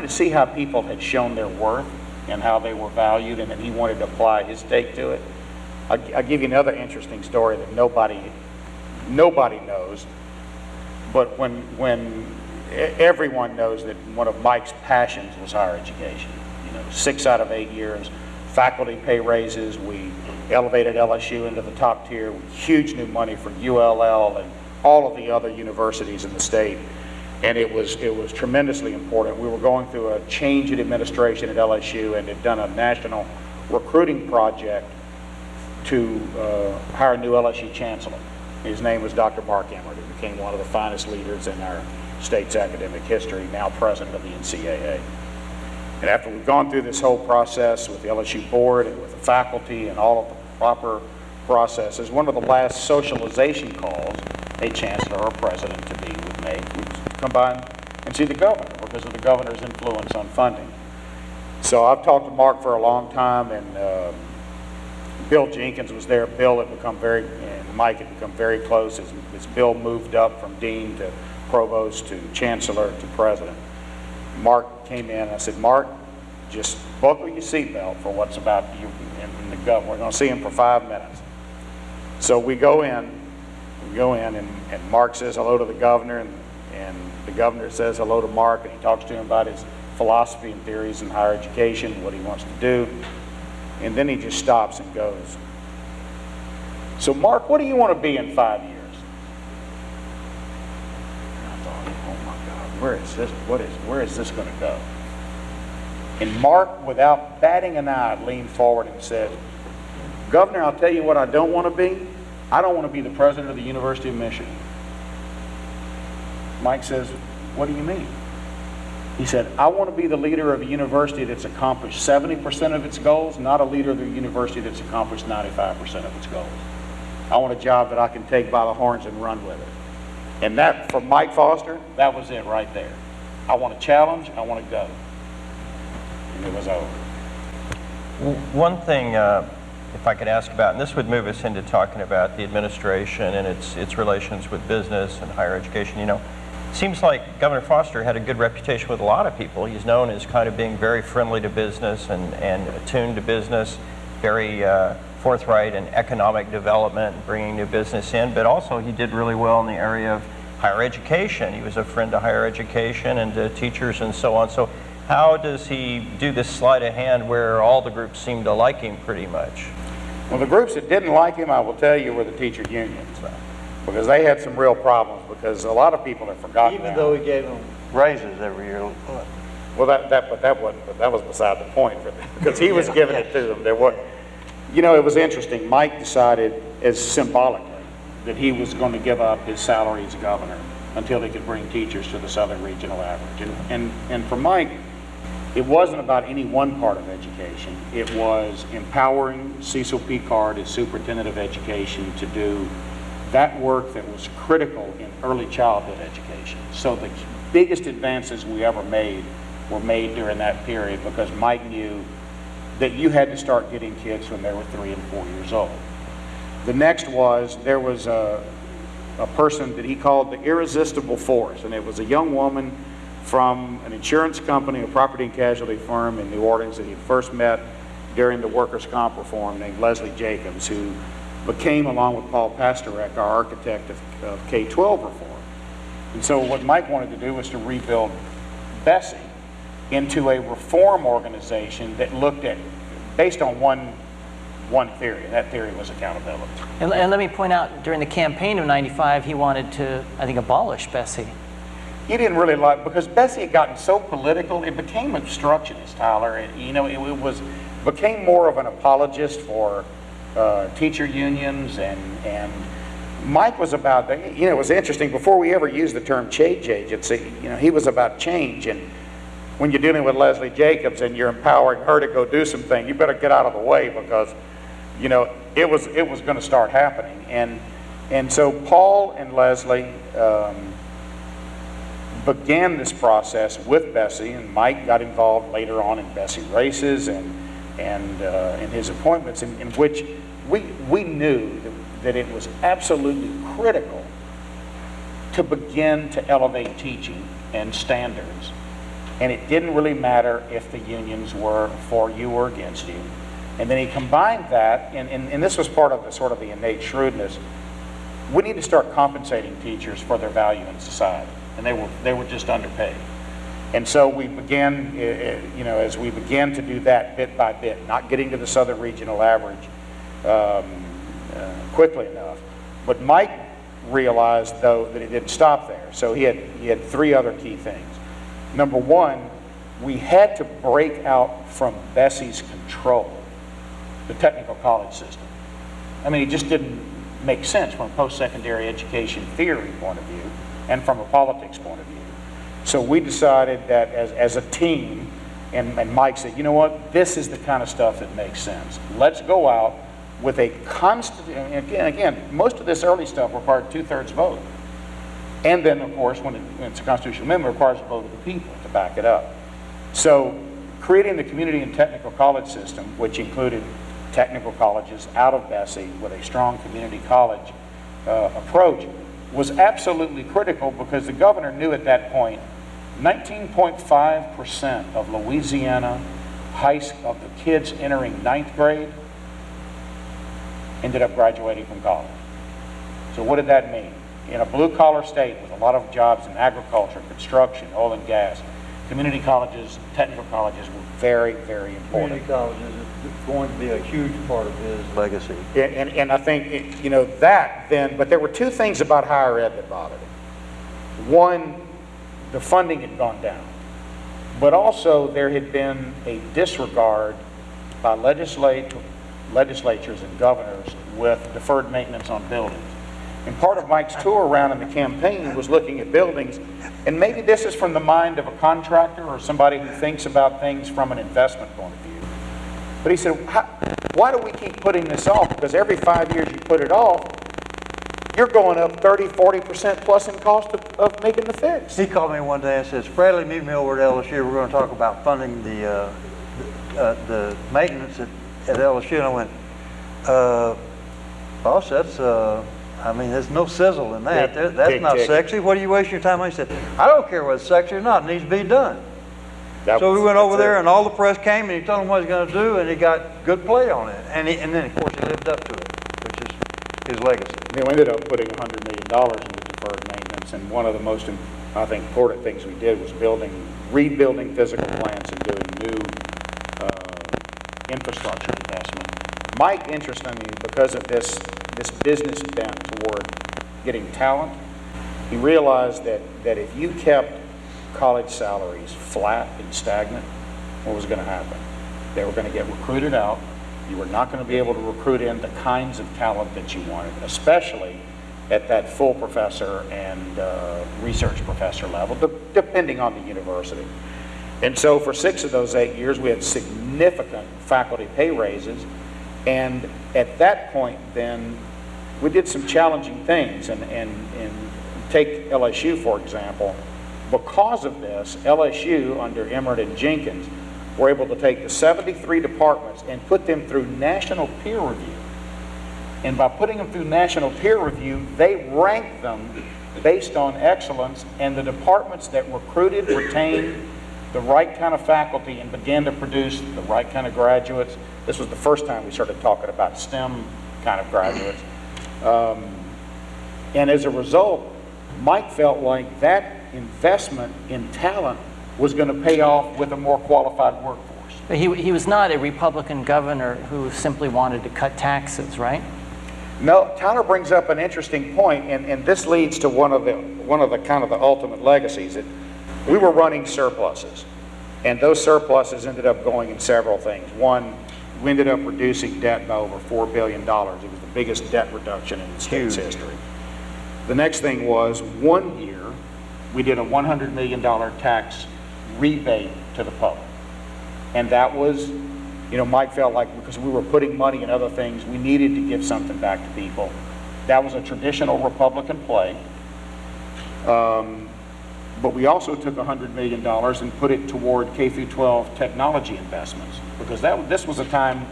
see how people had shown their worth and how they were valued, and then he wanted to apply his take to it. I'll give you another interesting story that nobody knows, but when everyone knows that one of Mike's passions was higher education. 6 out of 8 years, faculty pay raises. We elevated LSU into the top tier with huge new money for ULL and all of the other universities in the state. And it was tremendously important. We were going through a change in administration at LSU, and had done a national recruiting project to hire a new LSU chancellor. His name was Dr. Mark Emmert, who became one of the finest leaders in our state's academic history, now president of the NCAA. And after we've gone through this whole process with the LSU board and with the faculty and all of the proper processes, one of the last socialization calls a chancellor or president to be would make would come by and see the governor, because of the governor's influence on funding. So I've talked to Mark for a long time, and Bill Jenkins was there. Bill had become and Mike had become very close as Bill moved up from dean to provost to chancellor to president. Mark came in, and I said, Mark, just buckle your seatbelt for what's about you and the governor. We're going to see him for 5 minutes. So we go in, and Mark says hello to the governor, and the governor says hello to Mark, and he talks to him about his philosophy and theories in higher education, what he wants to do. And then he just stops and goes, so Mark, what do you want to be in 5 years? And I thought, oh my God, where is this going to go? And Mark, without batting an eye, leaned forward and said, Governor, I'll tell you what I don't want to be. I don't want to be the president of the University of Michigan. Mike says, what do you mean? He said, I want to be the leader of a university that's accomplished 70% of its goals, not a leader of a university that's accomplished 95% of its goals. I want a job that I can take by the horns and run with it. And that, for Mike Foster, that was it right there. I want a challenge, I want to go. And it was over. One thing, if I could ask about, and this would move us into talking about the administration and its relations with business and higher education. It seems like Governor Foster had a good reputation with a lot of people. He's known as kind of being very friendly to business and attuned to business, very forthright in economic development, bringing new business in, but also he did really well in the area of higher education. He was a friend to higher education and to teachers and so on. So how does he do this sleight of hand where all the groups seem to like him pretty much? Well, the groups that didn't like him, I will tell you, were the teacher unions, because they had some real problems, because a lot of people have forgotten Even now. though he gave them raises every year. Well, that was beside the point, because he was giving it to them. There was, you know, it was interesting. Mike decided, as symbolically, that he was going to give up his salary as governor until he could bring teachers to the Southern Regional average. And for Mike, it wasn't about any one part of education. It was empowering Cecil Picard as superintendent of education to do that work that was critical in early childhood education. So the biggest advances we ever made were made during that period, because Mike knew that you had to start getting kids when they were 3 and 4 years old. The next was, there was a person that he called the irresistible force, and it was a young woman from an insurance company, a property and casualty firm in New Orleans that he first met during the workers' comp reform, named Leslie Jacobs, who became, along with Paul Pastorek, our architect of K-12 reform. And so what Mike wanted to do was to rebuild Bessie into a reform organization that looked at, based on one theory. That theory was accountability. And let me point out, during the campaign of '95, he wanted to, I think, abolish Bessie. He didn't really like, because Bessie had gotten so political, it became obstructionist, Tyler. It became more of an apologist for teacher unions, and Mike was about, it was interesting, before we ever used the term change agency, he was about change. And when you're dealing with Leslie Jacobs and you're empowering her to go do something, you better get out of the way, because, it was going to start happening. And so Paul and Leslie began this process with Bessie, and Mike got involved later on in Bessie races and in his appointments, in which we knew that it was absolutely critical to begin to elevate teaching and standards. And it didn't really matter if the unions were for you or against you. And then he combined that, and this was part of the sort of the innate shrewdness. We need to start compensating teachers for their value in society, and they were just underpaid. And so we began, as we began to do that bit by bit, not getting to the Southern Regional average quickly enough. But Mike realized, though, that it didn't stop there. So he had 3 other key things. Number one, we had to break out from Bessie's control the technical college system. I mean, it just didn't make sense from a post-secondary education theory point of view and from a politics point of view. So we decided that as a team, and Mike said, you know what, this is the kind of stuff that makes sense. Let's go out with a constant, and again, most of this early stuff required 2/3 vote. And then, of course, when it's a constitutional amendment, it requires a vote of the people to back it up. So creating the community and technical college system, which included technical colleges out of Bessie with a strong community college approach, was absolutely critical, because the governor knew at that point 19.5% of Louisiana of the kids entering 9th grade ended up graduating from college. So what did that mean? In a blue-collar state with a lot of jobs in agriculture, construction, oil and gas, community colleges, technical colleges were very, very important. Community colleges is going to be a huge part of his legacy. And I think, that then, but there were 2 things about higher ed that bothered him. One, the funding had gone down, but also there had been a disregard by legislatures and governors with deferred maintenance on buildings. And part of Mike's tour around in the campaign was looking at buildings, and maybe this is from the mind of a contractor or somebody who thinks about things from an investment point of view. But he said, why do we keep putting this off? Because every 5 years you put it off, you're going up 30-40% plus in cost of making the fix. He called me one day and said, Spradley, meet me over at LSU. We're going to talk about funding the maintenance at LSU. And I went, boss, that's... there's no sizzle in that. That's not sexy. What are you wasting your time on? He said, I don't care whether it's sexy or not. It needs to be done. So we went over there, and all the press came, and he told them what he was going to do, and he got good play on it. And then, of course, he lived up to it, which is his legacy. We ended up putting $100 million into deferred maintenance, and one of the most, I think, important things we did was rebuilding physical plants and doing new infrastructure investment. Mike, interestingly, because of this business bent toward getting talent, he realized that if you kept college salaries flat and stagnant, what was going to happen? They were going to get recruited out. You were not going to be able to recruit in the kinds of talent that you wanted, especially at that full professor and research professor level, depending on the university. And so for 6 of those 8 years, we had significant faculty pay raises. And at that point, then, we did some challenging things. And take LSU, for example. Because of this, LSU, under Emmert and Jenkins, were able to take the 73 departments and put them through national peer review. And by putting them through national peer review, they ranked them based on excellence, and the departments that recruited, retained the right kind of faculty and began to produce the right kind of graduates. This was the first time we started talking about STEM kind of graduates. And as a result, Mike felt like that investment in talent was going to pay off with a more qualified workforce. But he was not a Republican governor who simply wanted to cut taxes, right? No, Tyler brings up an interesting point, and this leads to one of the kind of the ultimate legacies. That we were running surpluses, and those surpluses ended up going in several things. One, we ended up reducing debt by over $4 billion. It was the biggest debt reduction in the state's history. The next thing was, one year, we did a $100 million tax rebate to the public. And that was, Mike felt like because we were putting money in other things, we needed to give something back to people. That was a traditional Republican play. But we also took $100 million and put it toward K-12 technology investments. Because this was a time,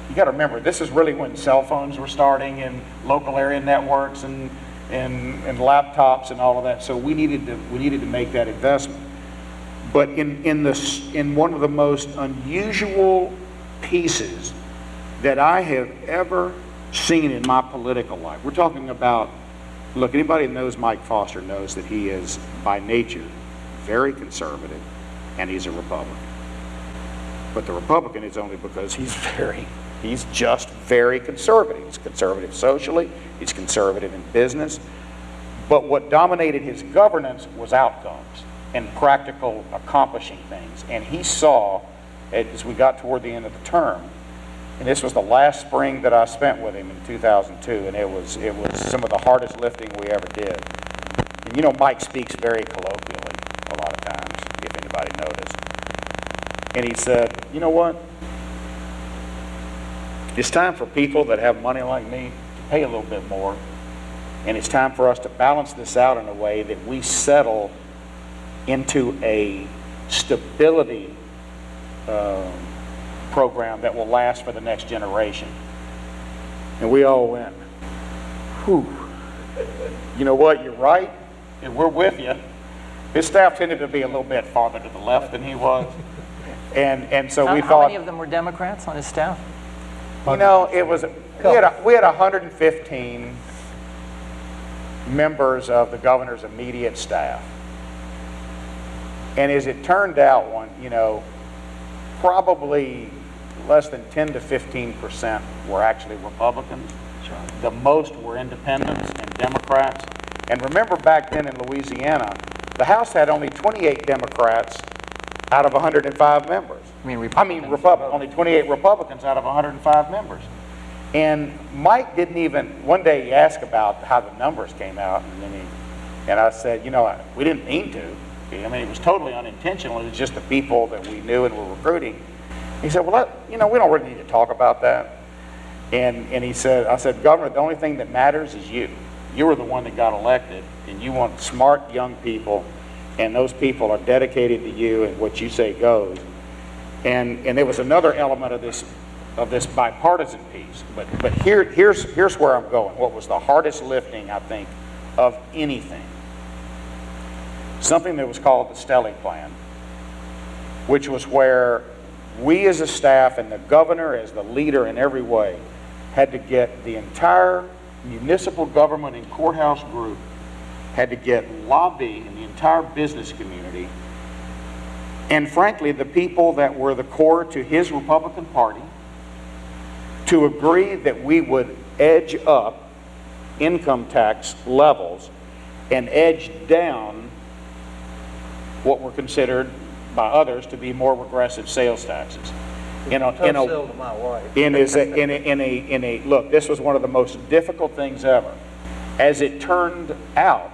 you got to remember, this is really when cell phones were starting and local area networks and laptops and all of that. So we needed to make that investment. But in one of the most unusual pieces that I have ever seen in my political life, we're talking about, look, anybody that knows Mike Foster knows that he is by nature very conservative, and he's a Republican. But the Republican is only because he's just very conservative. He's conservative socially, he's conservative in business. But what dominated his governance was outcomes and practical accomplishing things. And he saw, as we got toward the end of the term, and this was the last spring that I spent with him in 2002, and it was some of the hardest lifting we ever did. And Mike speaks very colloquially a lot of times, if anybody noticed. And he said, you know what? It's time for people that have money like me to pay a little bit more. And it's time for us to balance this out in a way that we settle into a stability program that will last for the next generation. And we all went, whew. You know what? You're right. And we're with you. His staff tended to be a little bit farther to the left than he was. And so we thought... How many of them were Democrats on his staff? It was... We had 115 members of the governor's immediate staff. And as it turned out, probably less than 10 to 15% were actually Republicans. Sure. The most were independents and Democrats. And remember back then in Louisiana, the House had only 28 Democrats out of 105 members. Only 28 Republicans out of 105 members. And Mike didn't even, one day he asked about how the numbers came out, and I said, we didn't mean to. It was totally unintentional. It was just the people that we knew and were recruiting. He said, well, we don't really need to talk about that. And I said, Governor, the only thing that matters is you. You were the one that got elected, and you want smart young people, and those people are dedicated to you, and what you say goes. And there was another element of this bipartisan piece. But here's where I'm going. What was the hardest lifting, I think, of anything? Something that was called the Stelly Plan, which was where we as a staff and the governor as the leader in every way had to get the entire municipal government and courthouse group, had to get lobbying in the entire business community, and frankly the people that were the core to his Republican Party, to agree that we would edge up income tax levels and edge down what were considered by others to be more regressive sales taxes. Tough sell to my wife. Look, this was one of the most difficult things ever. As it turned out,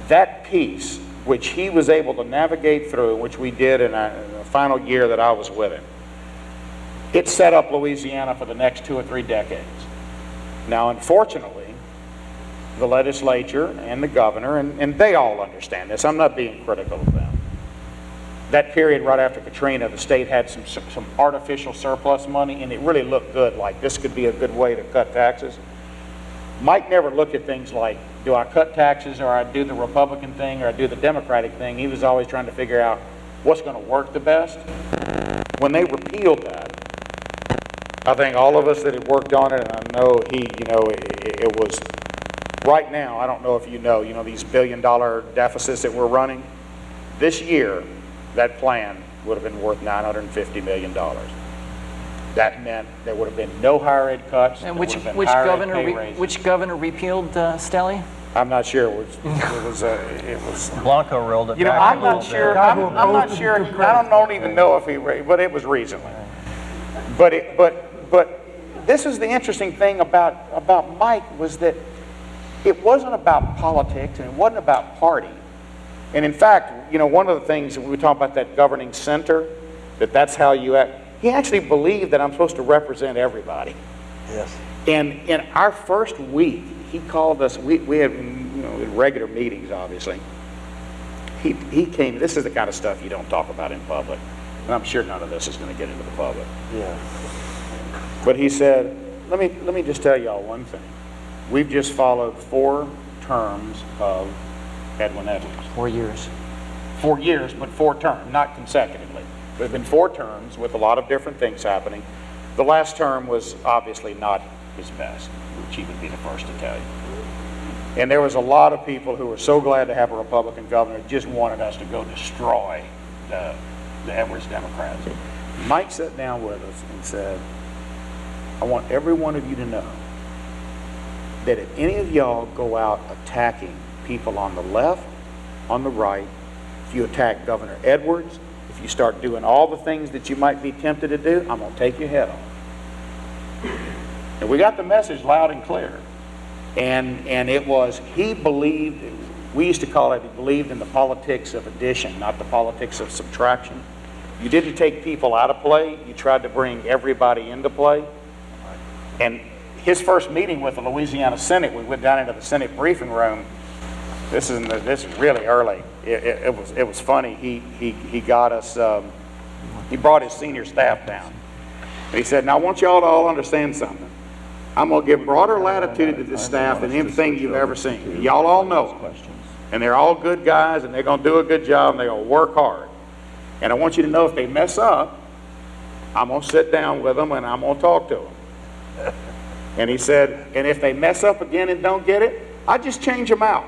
that piece, which he was able to navigate through, which we did in the final year that I was with him, it set up Louisiana for the next 2 or 3 decades. Now, unfortunately, the legislature and the governor, and they all understand this, I'm not being critical of them. That period right after Katrina, the state had some artificial surplus money, and it really looked good, like this could be a good way to cut taxes. Mike never looked at things like, do I cut taxes, or I do the Republican thing, or I do the Democratic thing. He was always trying to figure out what's going to work the best. When they repealed that, I think all of us that had worked on it, and I know it was, right now, I don't know if you know these billion-dollar deficits that we're running. This year, that plan would have been worth $950 million. That meant there would have been no higher ed cuts. And which governor repealed Stelly? I'm not sure. It was Blanco rolled it back. I'm not sure. I'm not sure. I don't even know if he, but it was recently. But this is the interesting thing about Mike, was that it wasn't about politics and it wasn't about party. And in fact, one of the things when we talk about that governing center, that's how you act. He actually believed that I'm supposed to represent everybody. Yes. And in our first week, he called us. We had regular meetings, obviously. He came. This is the kind of stuff you don't talk about in public, and I'm sure none of this is going to get into the public. Yeah. But he said, let me just tell y'all one thing. We've just followed 4 terms of Edwin Edwards. 4 years. 4 years, but 4 terms, not consecutively. There have been 4 terms with a lot of different things happening. The last term was obviously not his best, which he would be the first to tell you. And there was a lot of people who were so glad to have a Republican governor, just wanted us to go destroy the Edwards Democrats. Mike sat down with us and said, I want every one of you to know that if any of y'all go out attacking people on the left, on the right, if you attack Governor Edwards, if you start doing all the things that you might be tempted to do, I'm going to take your head off. And we got the message loud and clear. And it was, he believed, we used to call it, he believed in the politics of addition, not the politics of subtraction. You didn't take people out of play, you tried to bring everybody into play. And his first meeting with the Louisiana Senate, we went down into the Senate briefing room. This is really early. It was funny. He got us. He brought his senior staff down. And he said, "Now I want y'all to all understand something. I'm going to give broader latitude to this staff than anything you've ever seen. Y'all all know them. And they're all good guys, and they're going to do a good job, and they're going to work hard. And I want you to know if they mess up, I'm going to sit down with them and I'm going to talk to them." And he said, and if they mess up again and don't get it, I just change them out.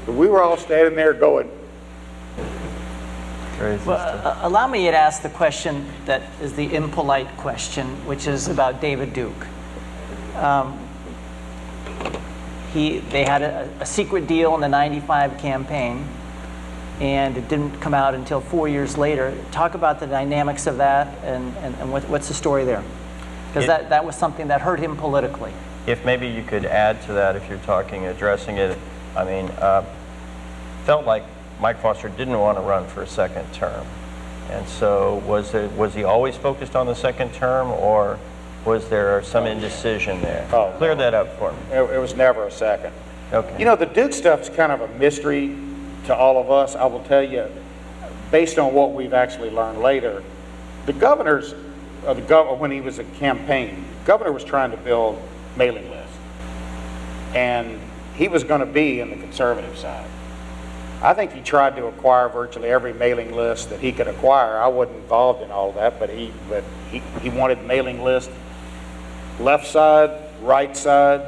But we were all standing there going. Crazy Well, stuff. allow me to ask the question that is the impolite question, which is about David Duke. They had a secret deal in the '95 campaign, and it didn't come out until 4 years later. Talk about the dynamics of that, and what's the story there? Because that was something that hurt him politically. If maybe you could add to that, if you're addressing it, I mean, felt like Mike Foster didn't want to run for a second term. And so was he always focused on the second term, or was there some indecision there? Oh, Clear that up for me. It was never a second. Okay. The Duke stuff's kind of a mystery to all of us. I will tell you, based on what we've actually learned later, the governor's, when he was a campaign, the governor was trying to build mailing lists. And he was going to be in the conservative side. I think he tried to acquire virtually every mailing list that he could acquire. I wasn't involved in all of that, but he wanted mailing lists, left side, right side,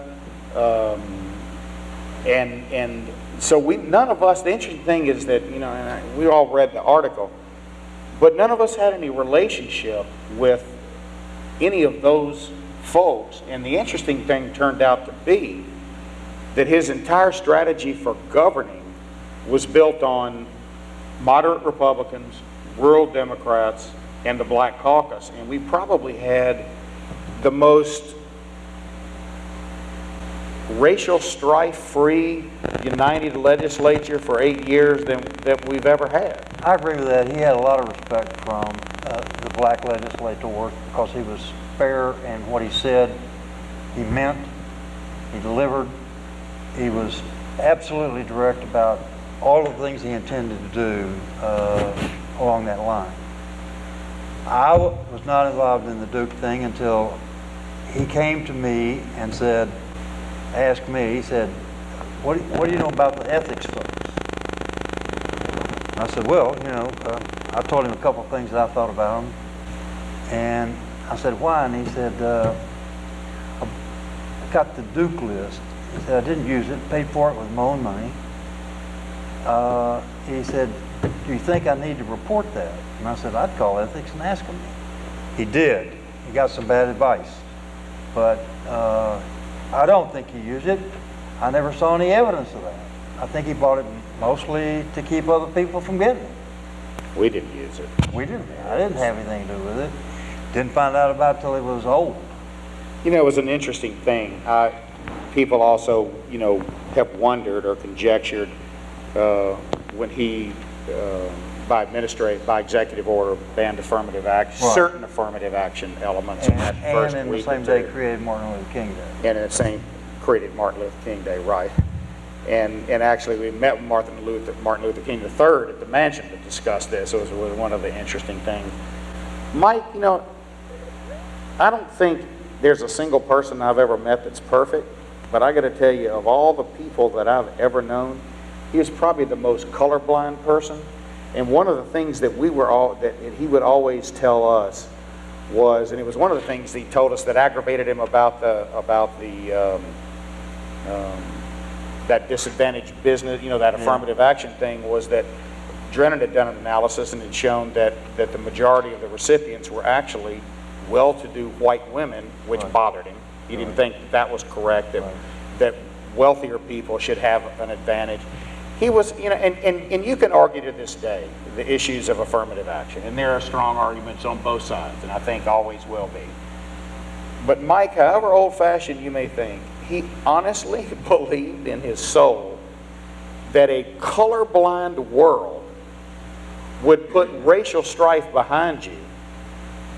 and so none of us. The interesting thing is that and we all read the article, but none of us had any relationship with any of those folks. And the interesting thing turned out to be that his entire strategy for governing was built on moderate Republicans, rural Democrats, and the Black Caucus. And we probably had the most racial strife-free united legislature for 8 years that we've ever had. I agree with that. He had a lot of respect from the black legislators because he was fair, and what he said, he meant, he delivered. He was absolutely direct about all of the things he intended to do along that line. I was not involved in the Duke thing until he came to me and said, asked me, he said, what do you know about the ethics folks? And I said, well, you know, I told him a couple of things that I thought about them. And I said, why? And he said, I got the Duke list. He said, I didn't use it, paid for it with my own money. He said, do you think I need to report that? And I said, I'd call ethics and ask him. He did. He got some bad advice. But I don't think he used it. I never saw any evidence of that. I think he bought it mostly to keep other people from getting it. We didn't use it. We didn't. I didn't have anything to do with it. Didn't find out about it till he was old. You know, it was an interesting thing. People also, you know, have wondered or conjectured when he, by executive order, banned affirmative action, Right. certain affirmative action elements in that first And in the week same or day two. created Martin Luther King Day. And in the same created Martin Luther King Day, right? And actually, we met with Martin Luther King III at the mansion to discuss this. It was one of the interesting things. Mike, you know, I don't think there's a single person I've ever met that's perfect, but I got to tell you, of all the people that I've ever known, he was probably the most colorblind person. And one of the things that that he would always tell us was, and it was one of the things he told us that aggravated him about that disadvantaged business, you know, that affirmative action thing, was that Drennan had done an analysis and had shown that the majority of the recipients were actually well-to-do white women, which bothered him. He didn't think that was correct, that wealthier people should have an advantage. He was, you know, and you can argue to this day the issues of affirmative action, and there are strong arguments on both sides, and I think always will be. But Mike, however old-fashioned you may think, he honestly believed in his soul that a colorblind world would put racial strife behind you.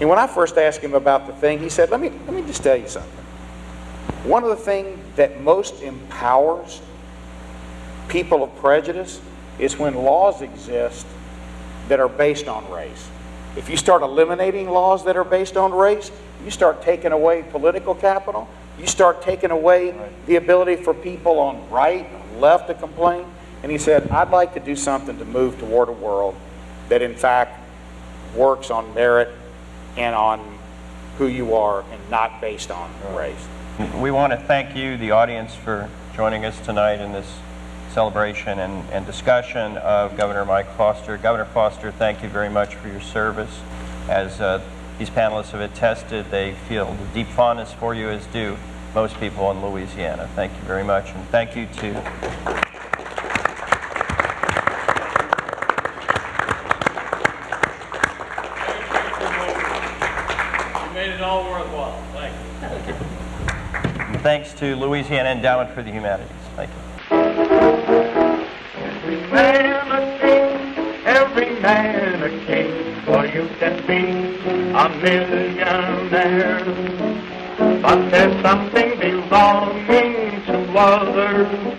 And when I first asked him about the thing, he said, let me just tell you something. One of the things that most empowers people of prejudice is when laws exist that are based on race. If you start eliminating laws that are based on race, you start taking away political capital, you start taking away the ability for people on right and left to complain. And he said, I'd like to do something to move toward a world that in fact works on merit and on who you are and not based on race. We want to thank you, the audience, for joining us tonight in this celebration and discussion of Governor Mike Foster. Governor Foster, thank you very much for your service. As these panelists have attested, they feel deep fondness for you, as do most people in Louisiana. Thank you very much, and thank you to made it all worthwhile. Thank you. and thanks to Louisiana Endowment for the Humanities. Thank you. Every man a king, every man a king, for you can be a millionaire. But there's something belonging to others